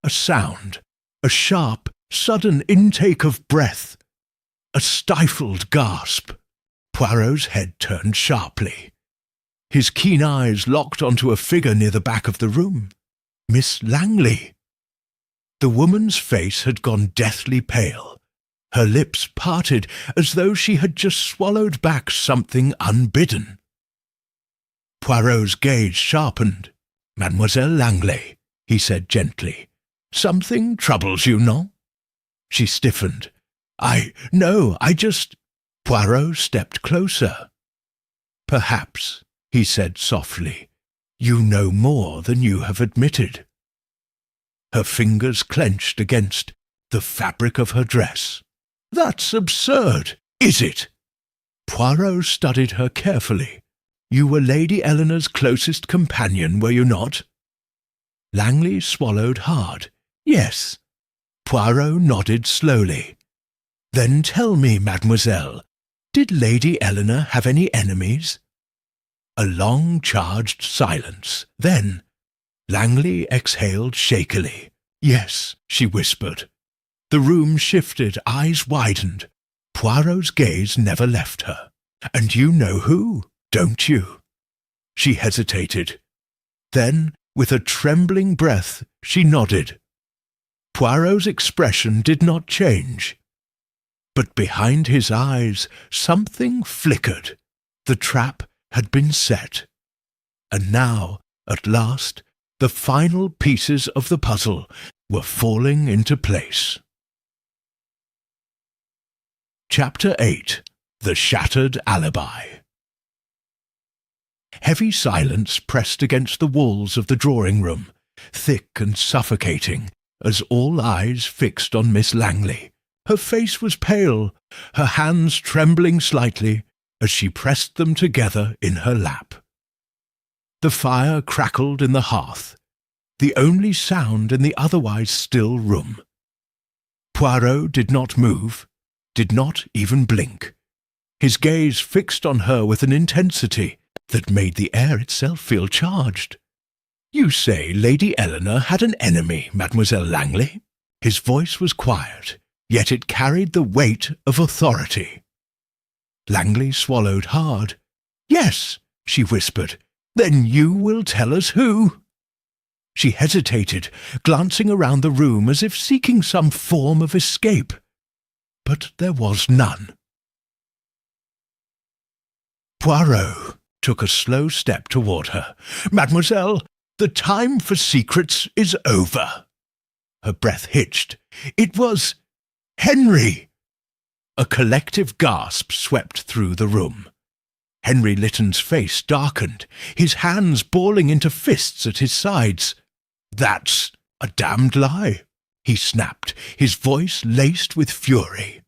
a sound, a sharp, sudden intake of breath, a stifled gasp. Poirot's head turned sharply. His keen eyes locked onto a figure near the back of the room. Miss Langley. The woman's face had gone deathly pale. Her lips parted as though she had just swallowed back something unbidden. Poirot's gaze sharpened. "Mademoiselle Langley," he said gently, "something troubles you, no?" She stiffened. No, I just—" Poirot stepped closer. "Perhaps," he said softly, "you know more than you have admitted." Her fingers clenched against the fabric of her dress. "That's absurd, is it?" Poirot studied her carefully. "You were Lady Eleanor's closest companion, were you not?" Langley swallowed hard. "Yes." Poirot nodded slowly. "Then tell me, mademoiselle, did Lady Eleanor have any enemies?" A long, charged silence. Then Langley exhaled shakily. "Yes," she whispered. The room shifted, eyes widened. Poirot's gaze never left her. "And you know who, don't you?" She hesitated. Then, with a trembling breath, she nodded. Poirot's expression did not change. but behind his eyes something flickered. The trap had been set. And now, at last, the final pieces of the puzzle were falling into place. Chapter 8. The Shattered Alibi. Heavy silence pressed against the walls of the drawing-room, thick and suffocating, as all eyes fixed on Miss Langley. Her face was pale, her hands trembling slightly as she pressed them together in her lap. The fire crackled in the hearth, the only sound in the otherwise still room. Poirot did not move, did not even blink, his gaze fixed on her with an intensity that made the air itself feel charged. "You say Lady Eleanor had an enemy, Mademoiselle Langley?" His voice was quiet, yet it carried the weight of authority. Langley swallowed hard. "Yes," she whispered. "Then you will tell us who?" She hesitated, glancing around the room as if seeking some form of escape. But there was none. Poirot took a slow step toward her. "Mademoiselle, the time for secrets is over." Her breath hitched. "It was Henry!" A collective gasp swept through the room. Henry Lytton's face darkened, his hands balling into fists at his sides. "That's a damned lie," he snapped, his voice laced with fury.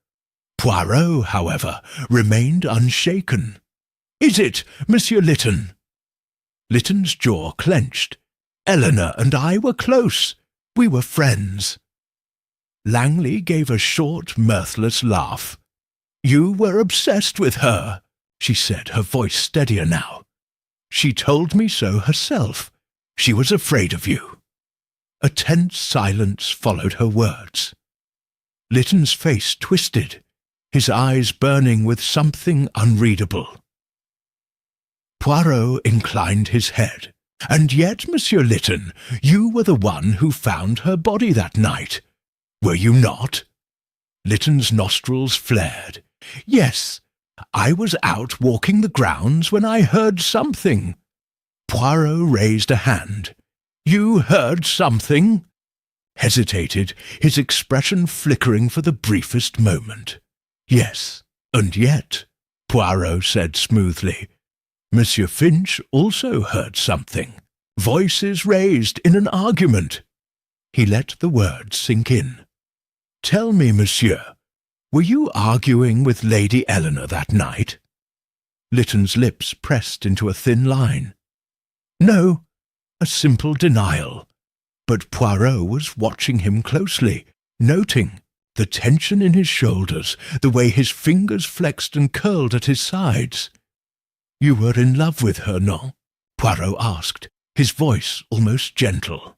Poirot, however, remained unshaken. "Is it, Monsieur Lytton?" Lytton's jaw clenched. "Eleanor and I were close. We were friends." Langley gave a short, mirthless laugh. "You were obsessed with her," she said, her voice steadier now. "She told me so herself. She was afraid of you." A tense silence followed her words. Lytton's face twisted, his eyes burning with something unreadable. Poirot inclined his head. "And yet, Monsieur Lytton, you were the one who found her body that night. Were you not?" Lytton's nostrils flared. "Yes, I was out walking the grounds when I heard something." Poirot raised a hand. "You heard something?" Hesitated, his expression flickering for the briefest moment. "Yes, and yet," Poirot said smoothly, "Monsieur Finch also heard something. Voices raised in an argument." He let the words sink in. "Tell me, monsieur, were you arguing with Lady Eleanor that night?" Lytton's lips pressed into a thin line. "No, a simple denial." But Poirot was watching him closely, noting the tension in his shoulders, the way his fingers flexed and curled at his sides. "You were in love with her, no?" Poirot asked, his voice almost gentle.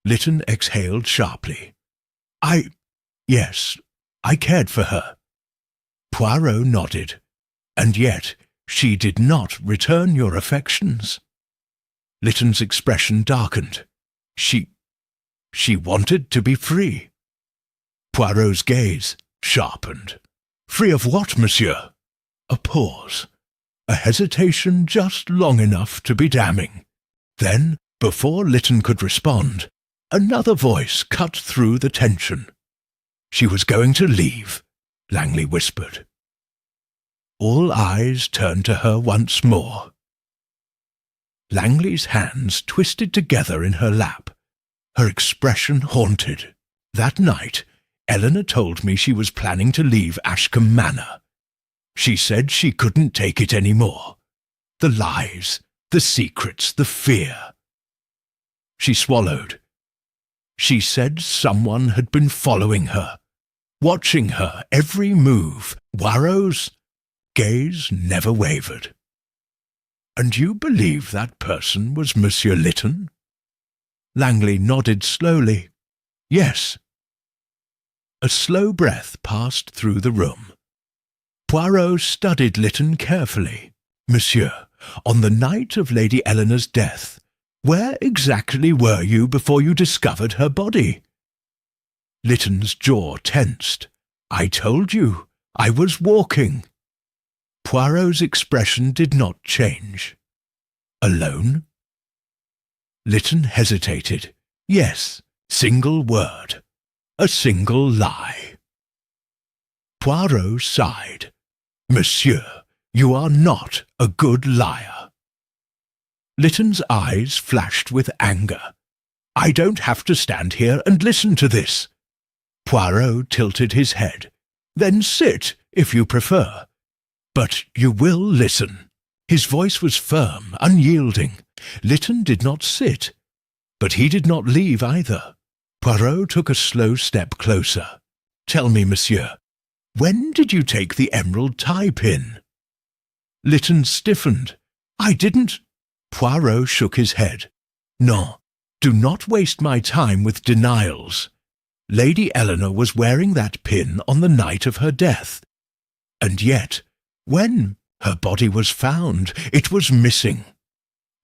Lytton exhaled sharply. Yes, I cared for her." Poirot nodded. "And yet she did not return your affections." Lytton's expression darkened. She wanted to be free." Poirot's gaze sharpened. "Free of what, monsieur?" A pause. A hesitation just long enough to be damning. Then, before Lytton could respond, another voice cut through the tension. "She was going to leave," Langley whispered. All eyes turned to her once more. Langley's hands twisted together in her lap. Her expression haunted. "That night, Eleanor told me she was planning to leave Ashcombe Manor. She said she couldn't take it any more. The lies, the secrets, the fear." She swallowed. "She said someone had been following her, watching her every move." Poirot's gaze never wavered. "And you believe that person was Monsieur Lytton?" Langley nodded slowly. "Yes." A slow breath passed through the room. Poirot studied Lytton carefully. "Monsieur, on the night of Lady Eleanor's death, where exactly were you before you discovered her body?" Lytton's jaw tensed. I told you, I was walking. Poirot's expression did not change. Alone? Lytton hesitated. Yes, single word. A single lie. Poirot sighed. Monsieur, you are not a good liar. Lytton's eyes flashed with anger. I don't have to stand here and listen to this. Poirot tilted his head. Then sit, if you prefer. But you will listen. His voice was firm, unyielding. Lytton did not sit. But he did not leave either. Poirot took a slow step closer. Tell me, monsieur, when did you take the emerald tie-pin? Lytton stiffened. I didn't. Poirot shook his head. No, do not waste my time with denials. Lady Eleanor was wearing that pin on the night of her death. And yet, when her body was found, it was missing.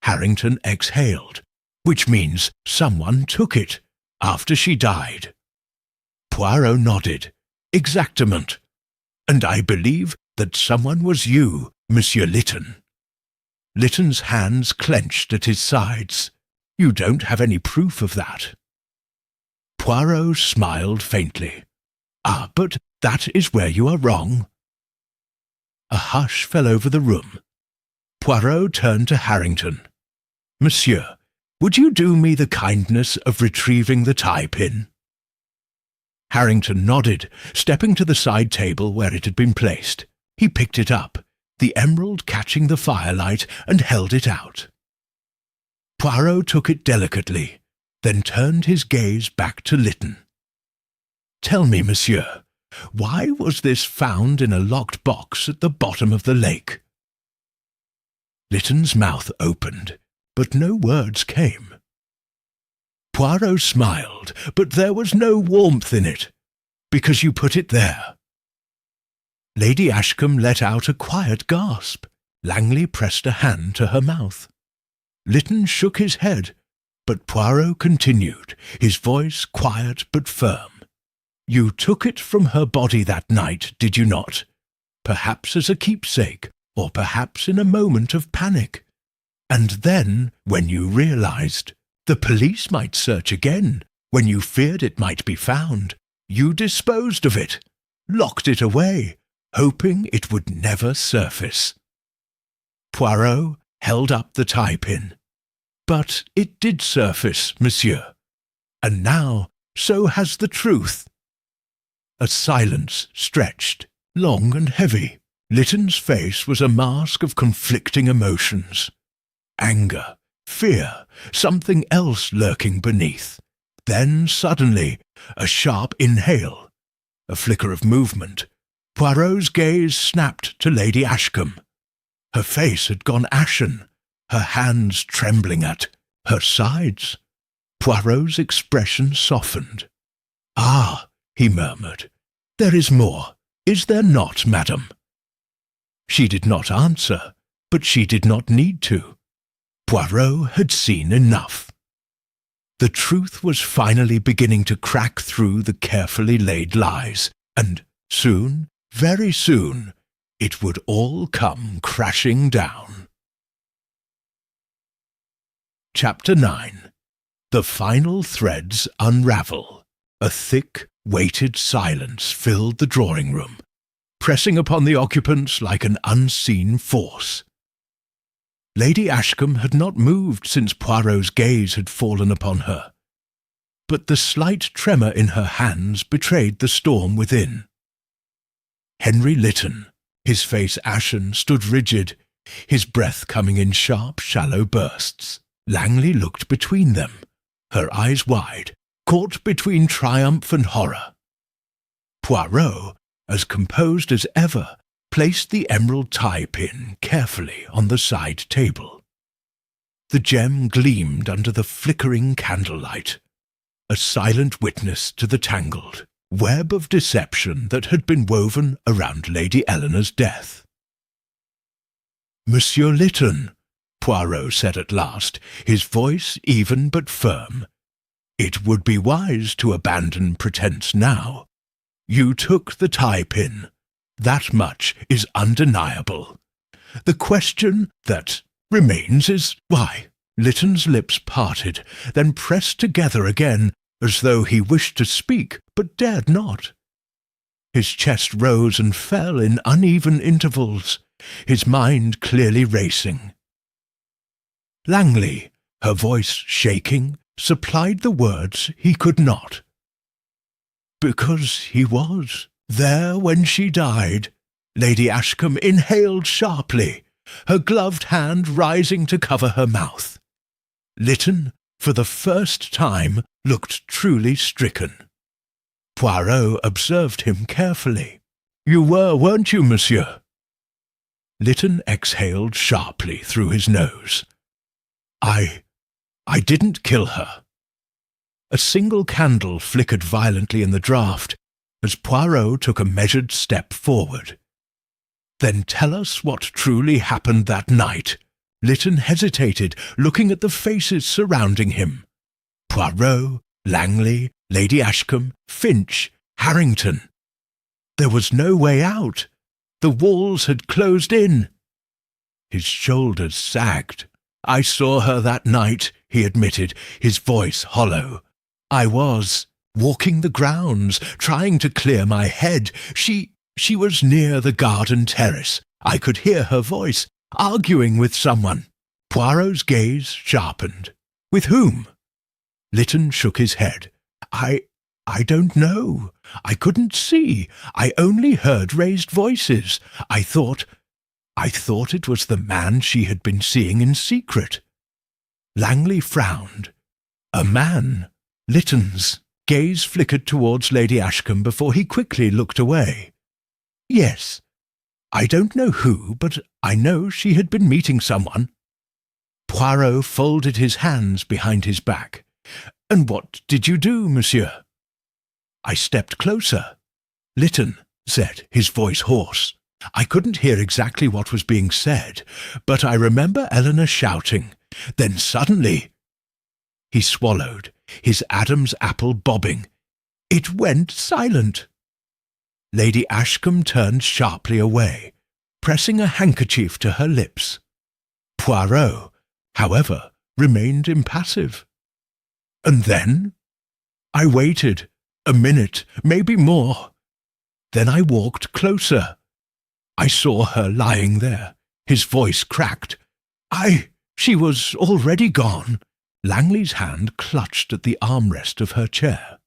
Harrington exhaled, which means someone took it after she died. Poirot nodded. Exactement. And I believe that someone was you, Monsieur Lytton. Lytton's hands clenched at his sides. You don't have any proof of that. Poirot smiled faintly. Ah, but that is where you are wrong. A hush fell over the room. Poirot turned to Harrington. Monsieur, would you do me the kindness of retrieving the tie-pin? Harrington nodded, stepping to the side table where it had been placed. He picked it up, the emerald catching the firelight, and held it out. Poirot took it delicately, then turned his gaze back to Lytton. Tell me, monsieur, why was this found in a locked box at the bottom of the lake? Lytton's mouth opened, but no words came. Poirot smiled, but there was no warmth in it, because you put it there. Lady Ashcombe let out a quiet gasp. Langley pressed a hand to her mouth. Lytton shook his head, but Poirot continued, his voice quiet but firm. You took it from her body that night, did you not? Perhaps as a keepsake, or perhaps in a moment of panic. And then, when you realized the police might search again, when you feared it might be found, you disposed of it, locked it away, hoping it would never surface. Poirot held up the tie-pin. But it did surface, monsieur. And now, so has the truth. A silence stretched, long and heavy. Lytton's face was a mask of conflicting emotions. Anger, fear, something else lurking beneath. Then, suddenly, a sharp inhale. A flicker of movement. Poirot's gaze snapped to Lady Ashcombe. Her face had gone ashen, her hands trembling at her sides. Poirot's expression softened. Ah, he murmured, there is more, is there not, madam? She did not answer, but she did not need to. Poirot had seen enough. The truth was finally beginning to crack through the carefully laid lies, and soon, very soon, it would all come crashing down. Chapter 9. The final threads unravel. A thick, weighted silence filled the drawing-room, pressing upon the occupants like an unseen force. Lady Ashcombe had not moved since Poirot's gaze had fallen upon her, but the slight tremor in her hands betrayed the storm within. Henry Lytton, his face ashen, stood rigid, his breath coming in sharp, shallow bursts. Langley looked between them, her eyes wide, caught between triumph and horror. Poirot, as composed as ever, placed the emerald tie-pin carefully on the side table. The gem gleamed under the flickering candlelight, a silent witness to the tangled web of deception that had been woven around Lady Eleanor's death. Monsieur Lytton, Poirot said at last, his voice even but firm, it would be wise to abandon pretense now. You took the tie-pin. That much is undeniable. The question that remains is why? Lytton's lips parted, then pressed together again, as though he wished to speak, but dared not. His chest rose and fell in uneven intervals, his mind clearly racing. Langley, her voice shaking, supplied the words he could not. Because he was there when she died. Lady Ashcombe inhaled sharply, her gloved hand rising to cover her mouth. Lytton, for the first time, looked truly stricken. Poirot observed him carefully. "You weren't you, monsieur?" Lytton exhaled sharply through his nose. I didn't kill her." A single candle flickered violently in the draught as Poirot took a measured step forward. "Then tell us what truly happened that night." Lytton hesitated, looking at the faces surrounding him. Poirot, Langley, Lady Ashcombe, Finch, Harrington. There was no way out. The walls had closed in. His shoulders sagged. "I saw her that night," he admitted, his voice hollow. "I was walking the grounds, trying to clear my head. She was near the garden terrace. I could hear her voice, arguing with someone." Poirot's gaze sharpened. "With whom?" Lytton shook his head. I don't know. I couldn't see. I only heard raised voices. I thought it was the man she had been seeing in secret." Langley frowned. "A man?" Lytton's gaze flickered towards Lady Ashcombe before he quickly looked away. "Yes. I don't know who, but I know she had been meeting someone." Poirot folded his hands behind his back. "And what did you do, monsieur?" "I stepped closer," Lytton said, his voice hoarse. "I couldn't hear exactly what was being said, but I remember Eleanor shouting. Then suddenly—" He swallowed, his Adam's apple bobbing. "It went silent." Lady Ashcombe turned sharply away, pressing a handkerchief to her lips. Poirot, however, remained impassive. "And then?" "I waited. A minute, maybe more. Then I walked closer. I saw her lying there." His voice cracked. She was already gone." Langley's hand clutched at the armrest of her chair.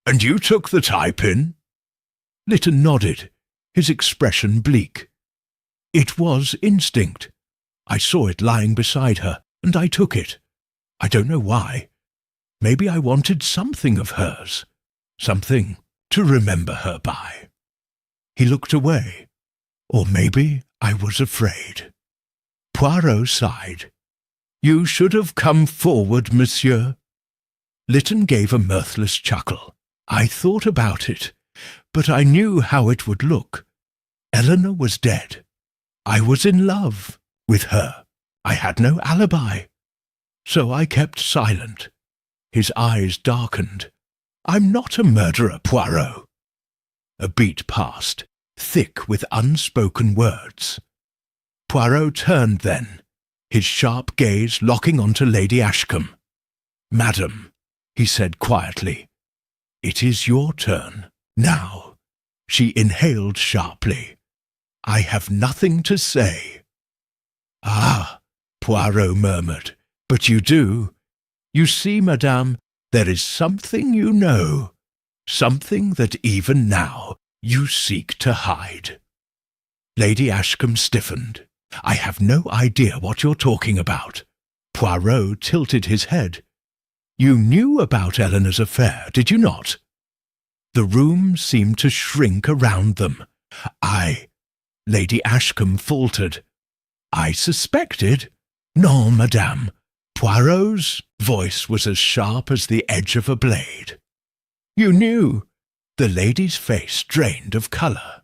"And you took the tie-pin?" Lytton nodded, his expression bleak. "It was instinct. I saw it lying beside her, and I took it. I don't know why. Maybe I wanted something of hers. Something to remember her by." He looked away. "Or maybe I was afraid." Poirot sighed. "You should have come forward, monsieur." Lytton gave a mirthless chuckle. "I thought about it, but I knew how it would look. Eleanor was dead. I was in love with her. I had no alibi. So I kept silent." His eyes darkened. "I'm not a murderer, Poirot." A beat passed, thick with unspoken words. Poirot turned then, his sharp gaze locking onto Lady Ashcombe. "Madam," he said quietly, "it is your turn now." She inhaled sharply. "I have nothing to say." "Ah," Poirot murmured, "but you do. You see, madame, there is something you know, something that even now you seek to hide." Lady Ashcombe stiffened. "I have no idea what you're talking about." Poirot tilted his head. "You knew about Eleanor's affair, did you not?" The room seemed to shrink around them. Lady Ashcombe faltered. "I suspected." "Non, madame." Poirot's voice was as sharp as the edge of a blade. "You knew." The lady's face drained of colour.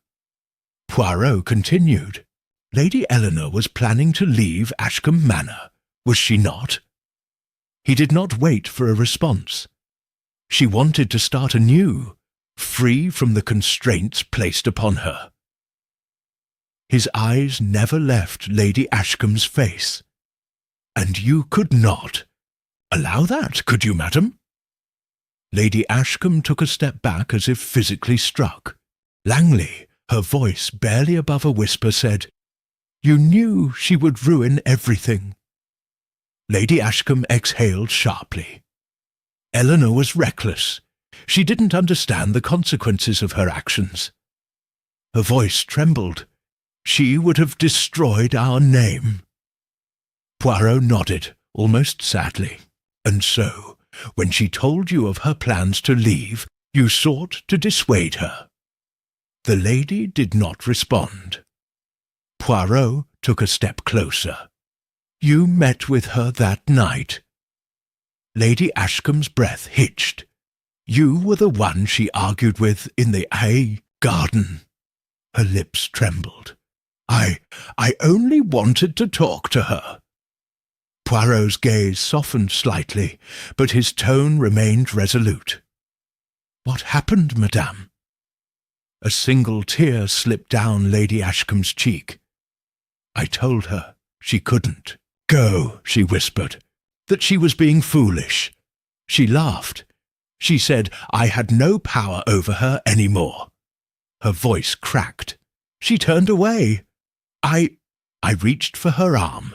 Poirot continued. "Lady Eleanor was planning to leave Ashcombe Manor, was she not?" He did not wait for a response. "She wanted to start anew, free from the constraints placed upon her. His eyes never left Lady Ashcombe's face. "And you could not allow that, could you, madam?" Lady Ashcombe took a step back as if physically struck. Langley, her voice barely above a whisper, said, "You knew she would ruin everything." Lady Ashcombe exhaled sharply. Eleanor was reckless. She didn't understand the consequences of her actions. Her voice trembled. "She would have destroyed our name." Poirot nodded, almost sadly. "And so, when she told you of her plans to leave, you sought to dissuade her." The lady did not respond. Poirot took a step closer. "You met with her that night." Lady Ashcombe's breath hitched. "You were the one she argued with in the garden." Her lips trembled. I only wanted to talk to her." Poirot's gaze softened slightly, but his tone remained resolute. "What happened, madame?" A single tear slipped down Lady Ashcombe's cheek. "I told her she couldn't go," she whispered, "that she was being foolish. She laughed. She said I had no power over her any more." Her voice cracked. "She turned away. I reached for her arm."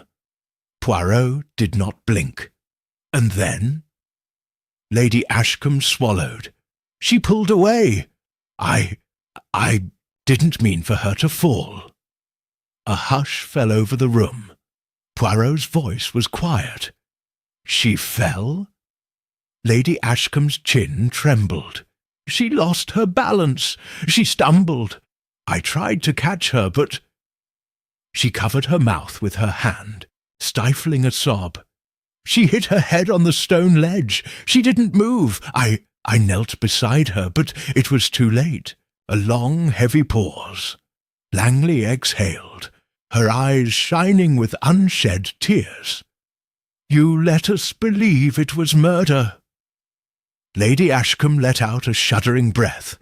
Poirot did not blink. "And then?" Lady Ashcombe swallowed. "She pulled away. I didn't mean for her to fall." A hush fell over the room. Poirot's voice was quiet. "She fell?" Lady Ashcombe's chin trembled. "She lost her balance. She stumbled. I tried to catch her, but—" She covered her mouth with her hand, stifling a sob. "She hit her head on the stone ledge. She didn't move. I knelt beside her, but it was too late." A long, heavy pause. Langley exhaled, her eyes shining with unshed tears. "You let us believe it was murder." Lady Ashcombe let out a shuddering breath.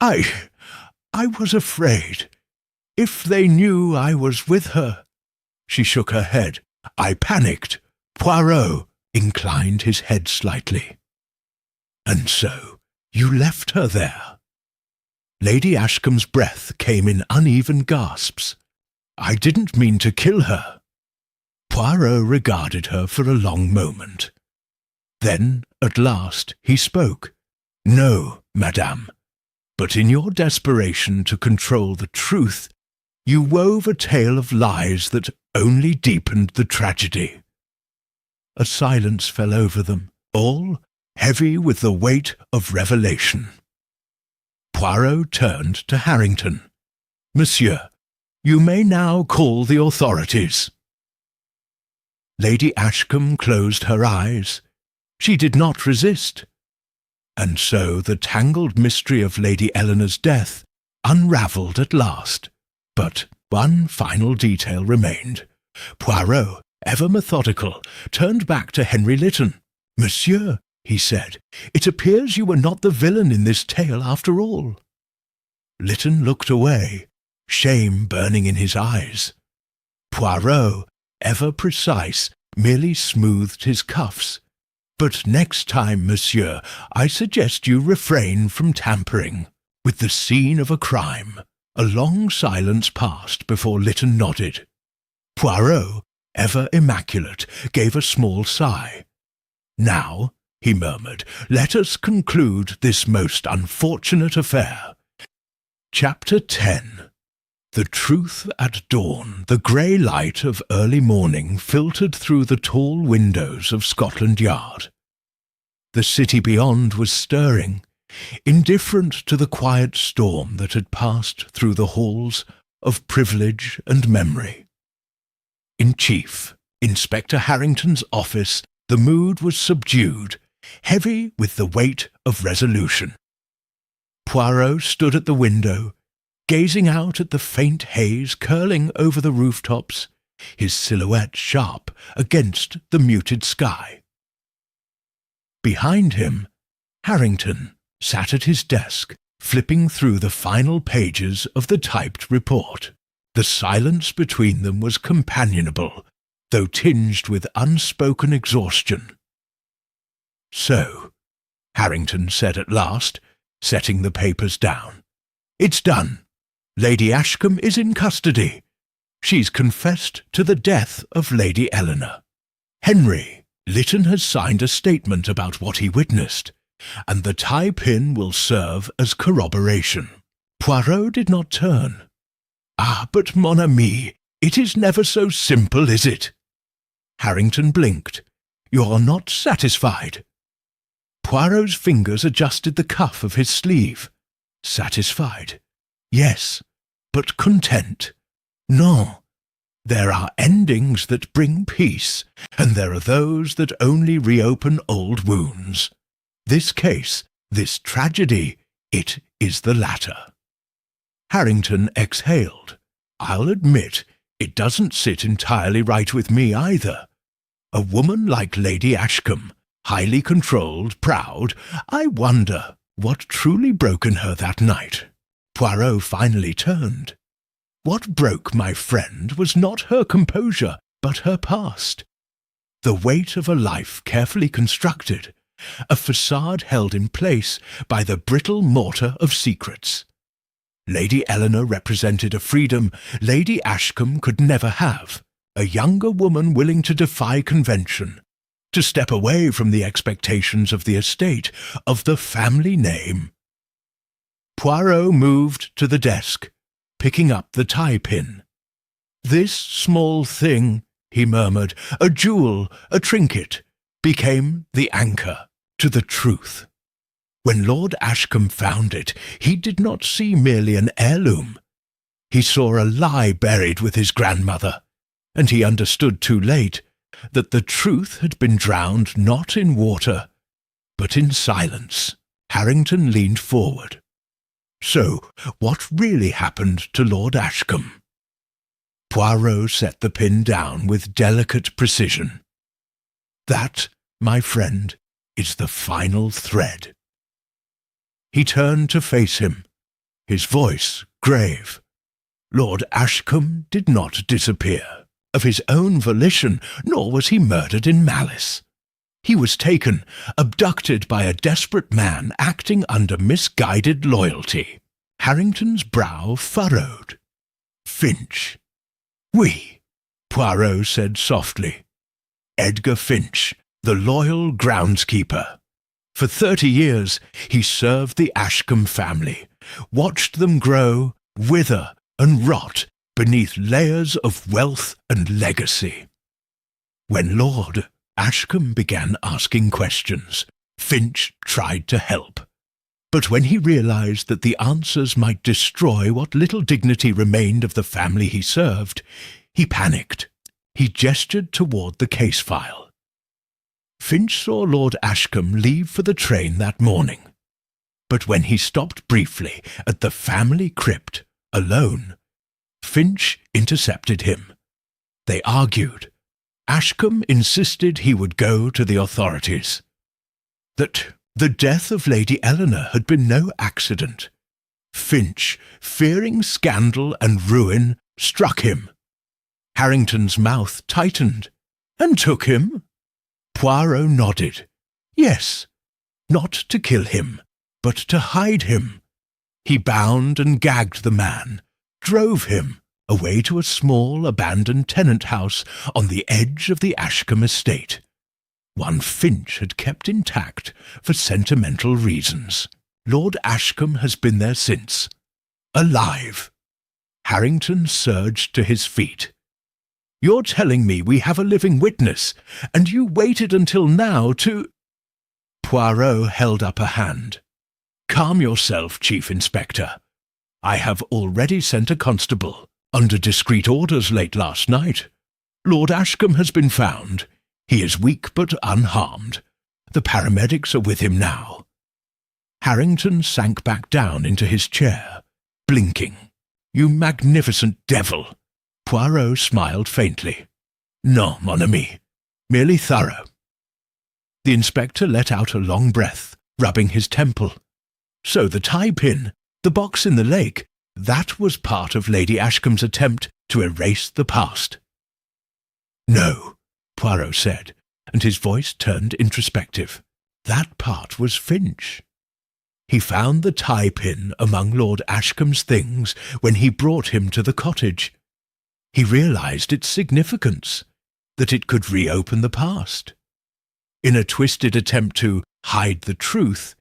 I was afraid. If they knew I was with her—" She shook her head. "I panicked." Poirot inclined his head slightly. "And so you left her there?" Lady Ashcombe's breath came in uneven gasps. "I didn't mean to kill her." Poirot regarded her for a long moment. Then, at last, he spoke. "No, madame, but in your desperation to control the truth, you wove a tale of lies that only deepened the tragedy." A silence fell over them, all heavy with the weight of revelation. Poirot turned to Harrington. "Monsieur, you may now call the authorities." Lady Ashcombe closed her eyes. She did not resist. And so the tangled mystery of Lady Eleanor's death unravelled at last. But one final detail remained. Poirot, ever methodical, turned back to Henry Lytton. "Monsieur," he said, "it appears you were not the villain in this tale after all." Lytton looked away, shame burning in his eyes. Poirot, ever precise, merely smoothed his cuffs. "But next time, monsieur, I suggest you refrain from tampering with the scene of a crime." A long silence passed before Lytton nodded. Poirot, ever immaculate, gave a small sigh. "Now," he murmured, "let us conclude this most unfortunate affair." Chapter 10. The truth at dawn. The grey light of early morning filtered through the tall windows of Scotland Yard. The city beyond was stirring, indifferent to the quiet storm that had passed through the halls of privilege and memory. In chief, Inspector Harrington's office, the mood was subdued, heavy with the weight of resolution. Poirot stood at the window, gazing out at the faint haze curling over the rooftops, his silhouette sharp against the muted sky. Behind him, Harrington sat at his desk, flipping through the final pages of the typed report. The silence between them was companionable, though tinged with unspoken exhaustion. "So," Harrington said at last, setting the papers down, "it's done. Lady Ashcombe is in custody. She's confessed to the death of Lady Eleanor. Henry, Lytton has signed a statement about what he witnessed, and the tie pin will serve as corroboration." Poirot did not turn. "Ah, but mon ami, it is never so simple, is it?" Harrington blinked. "You're not satisfied?" Poirot's fingers adjusted the cuff of his sleeve. "Satisfied? Yes, but content? No. There are endings that bring peace, and there are those that only reopen old wounds. This case, this tragedy, it is the latter." Harrington exhaled. "I'll admit, it doesn't sit entirely right with me either. A woman like Lady Ashcombe, highly controlled, proud, I wonder what truly broke in her that night." Poirot finally turned. What broke my friend was not her composure, but her past. The weight of a life carefully constructed, a facade held in place by the brittle mortar of secrets. Lady Eleanor represented a freedom Lady Ashcombe could never have, a younger woman willing to defy convention, to step away from the expectations of the estate, of the family name. Poirot moved to the desk, picking up the tie-pin. "This small thing," he murmured, "a jewel, a trinket, became the anchor to the truth. When Lord Ashcombe found it, he did not see merely an heirloom. He saw a lie buried with his grandmother, and he understood too late that the truth had been drowned not in water, but in silence." Harrington leaned forward. "So, what really happened to Lord Ashcombe?" Poirot set the pin down with delicate precision. "That, my friend, is the final thread." He turned to face him, his voice grave. "Lord Ashcombe did not disappear of his own volition, nor was he murdered in malice. He was taken, abducted by a desperate man acting under misguided loyalty." Harrington's brow furrowed. "Finch." "Oui," Poirot said softly. "Edgar Finch, the loyal groundskeeper. For 30 years he served the Ashcombe family, watched them grow, wither, and rot beneath layers of wealth and legacy. When Lord Ashcombe began asking questions, Finch tried to help. But when he realized that the answers might destroy what little dignity remained of the family he served, he panicked. He gestured toward the case file. Finch saw Lord Ashcombe leave for the train that morning. But when he stopped briefly at the family crypt, alone, Finch intercepted him. They argued. Ashcombe insisted he would go to the authorities. That the death of Lady Eleanor had been no accident. Finch, fearing scandal and ruin, struck him. Harrington's mouth tightened. "And took him?" Poirot nodded. "Yes, not to kill him, but to hide him. He bound and gagged the man, drove him away to a small abandoned tenant house on the edge of the Ashcombe estate. One Finch had kept intact for sentimental reasons. Lord Ashcombe has been there since. Alive." Harrington surged to his feet. "You're telling me we have a living witness, and you waited until now to—" Poirot held up a hand. "Calm yourself, Chief Inspector. I have already sent a constable, under discreet orders late last night. Lord Ashcombe has been found. He is weak but unharmed. The paramedics are with him now." Harrington sank back down into his chair, blinking. "You magnificent devil!" Poirot smiled faintly. "No, mon ami. Merely thorough." The inspector let out a long breath, rubbing his temple. So the tie-pin, the box in the lake, that was part of Lady Ashcombe's attempt to erase the past. No, Poirot said, and his voice turned introspective. That part was Finch. He found the tie-pin among Lord Ashcombe's things when he brought him to the cottage. He realized its significance, that it could reopen the past. In a twisted attempt to hide the truth,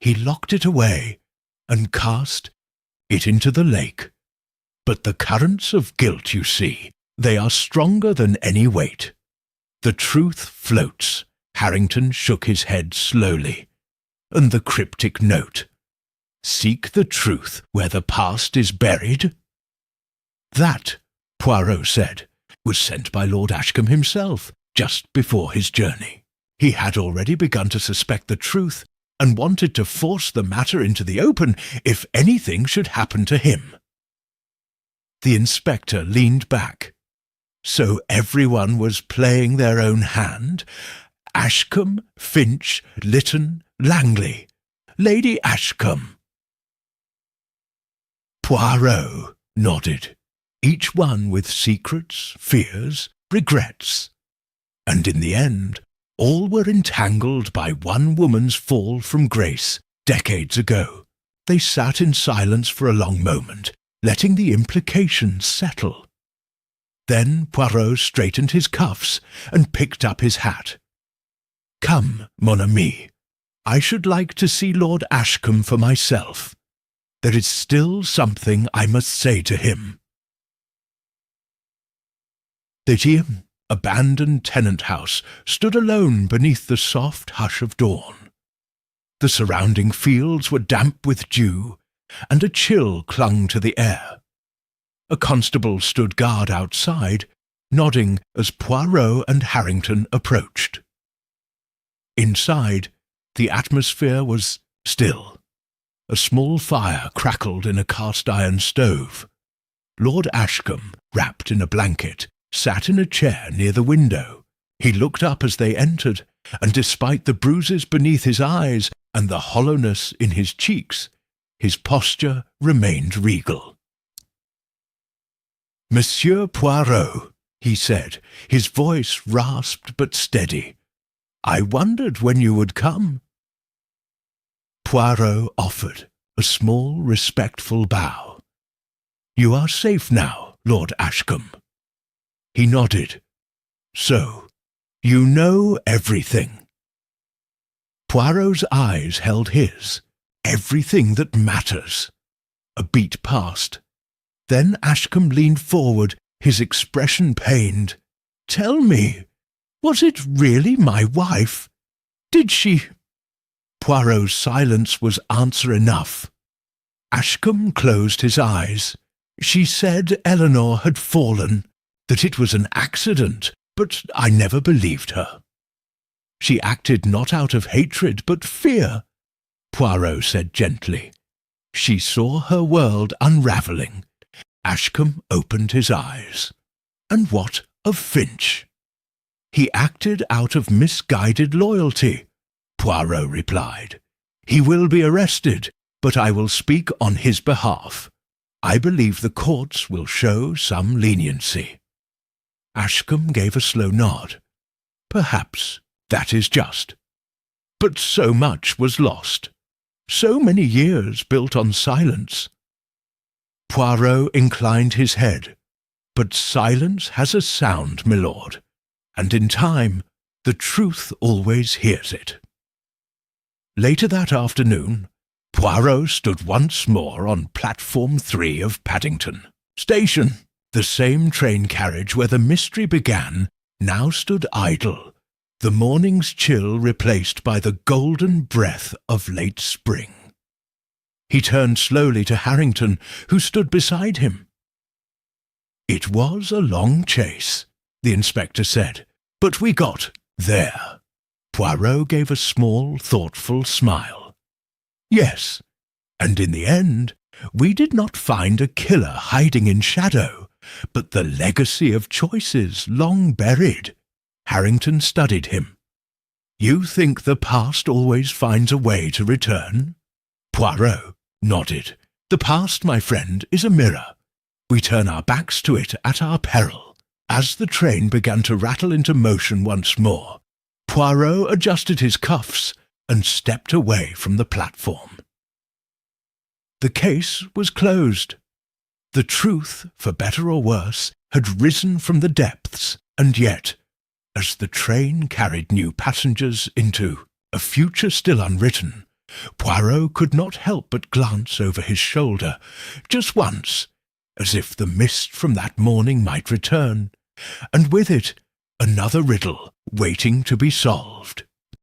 he locked it away and cast it into the lake. But the currents of guilt, you see, they are stronger than any weight. The truth floats. Harrington shook his head slowly. And the cryptic note, "Seek the truth where the past is buried?" That, Poirot said, was sent by Lord Ashcombe himself just before his journey. He had already begun to suspect the truth and wanted to force the matter into the open if anything should happen to him. The inspector leaned back. So everyone was playing their own hand? Ashcombe, Finch, Lytton, Langley, Lady Ashcombe. Poirot nodded, each one with secrets, fears, regrets. And in the end, all were entangled by one woman's fall from grace decades ago. They sat in silence for a long moment, letting the implications settle. Then Poirot straightened his cuffs and picked up his hat. "Come, mon ami, I should like to see Lord Ashcombe for myself. There is still something I must say to him." The dim, abandoned tenant house stood alone beneath the soft hush of dawn. The surrounding fields were damp with dew, and a chill clung to the air. A constable stood guard outside, nodding as Poirot and Harrington approached. Inside, the atmosphere was still. A small fire crackled in a cast-iron stove. Lord Ashcombe, wrapped in a blanket, sat in a chair near the window. He looked up as they entered, and despite the bruises beneath his eyes and the hollowness in his cheeks, his posture remained regal. "Monsieur Poirot," he said, his voice rasped but steady, "I wondered when you would come." Poirot offered a small, respectful bow. "You are safe now, Lord Ashcombe." He nodded. "So, you know everything." Poirot's eyes held his. "Everything that matters." A beat passed. Then Ashcombe leaned forward, his expression pained. "Tell me, was it really my wife? Did she—" Poirot's silence was answer enough. Ashcombe closed his eyes. "She said Eleanor had fallen, that it was an accident, but I never believed her. She acted not out of hatred, but fear," Poirot said gently. "She saw her world unravelling." Ashcombe opened his eyes. "And what of Finch?" "He acted out of misguided loyalty," Poirot replied. "He will be arrested, but I will speak on his behalf. I believe the courts will show some leniency." Ashcombe gave a slow nod. "Perhaps that is just. But so much was lost. So many years built on silence." Poirot inclined his head. "But silence has a sound, milord, and in time the truth always hears it." Later that afternoon, Poirot stood once more on platform 3 of Paddington Station. The same train carriage where the mystery began now stood idle, the morning's chill replaced by the golden breath of late spring. He turned slowly to Harrington, who stood beside him. "It was a long chase," the inspector said, "but we got there." Poirot gave a small, thoughtful smile. "Yes, and in the end, we did not find a killer hiding in shadow, but the legacy of choices long buried." Harrington studied him. "You think the past always finds a way to return?" Poirot nodded. "The past, my friend, is a mirror. We turn our backs to it at our peril." As the train began to rattle into motion once more, Poirot adjusted his cuffs and stepped away from the platform. The case was closed. The truth, for better or worse, had risen from the depths, and yet, as the train carried new passengers into a future still unwritten, Poirot could not help but glance over his shoulder, just once, as if the mist from that morning might return, and with it another riddle waiting to be solved.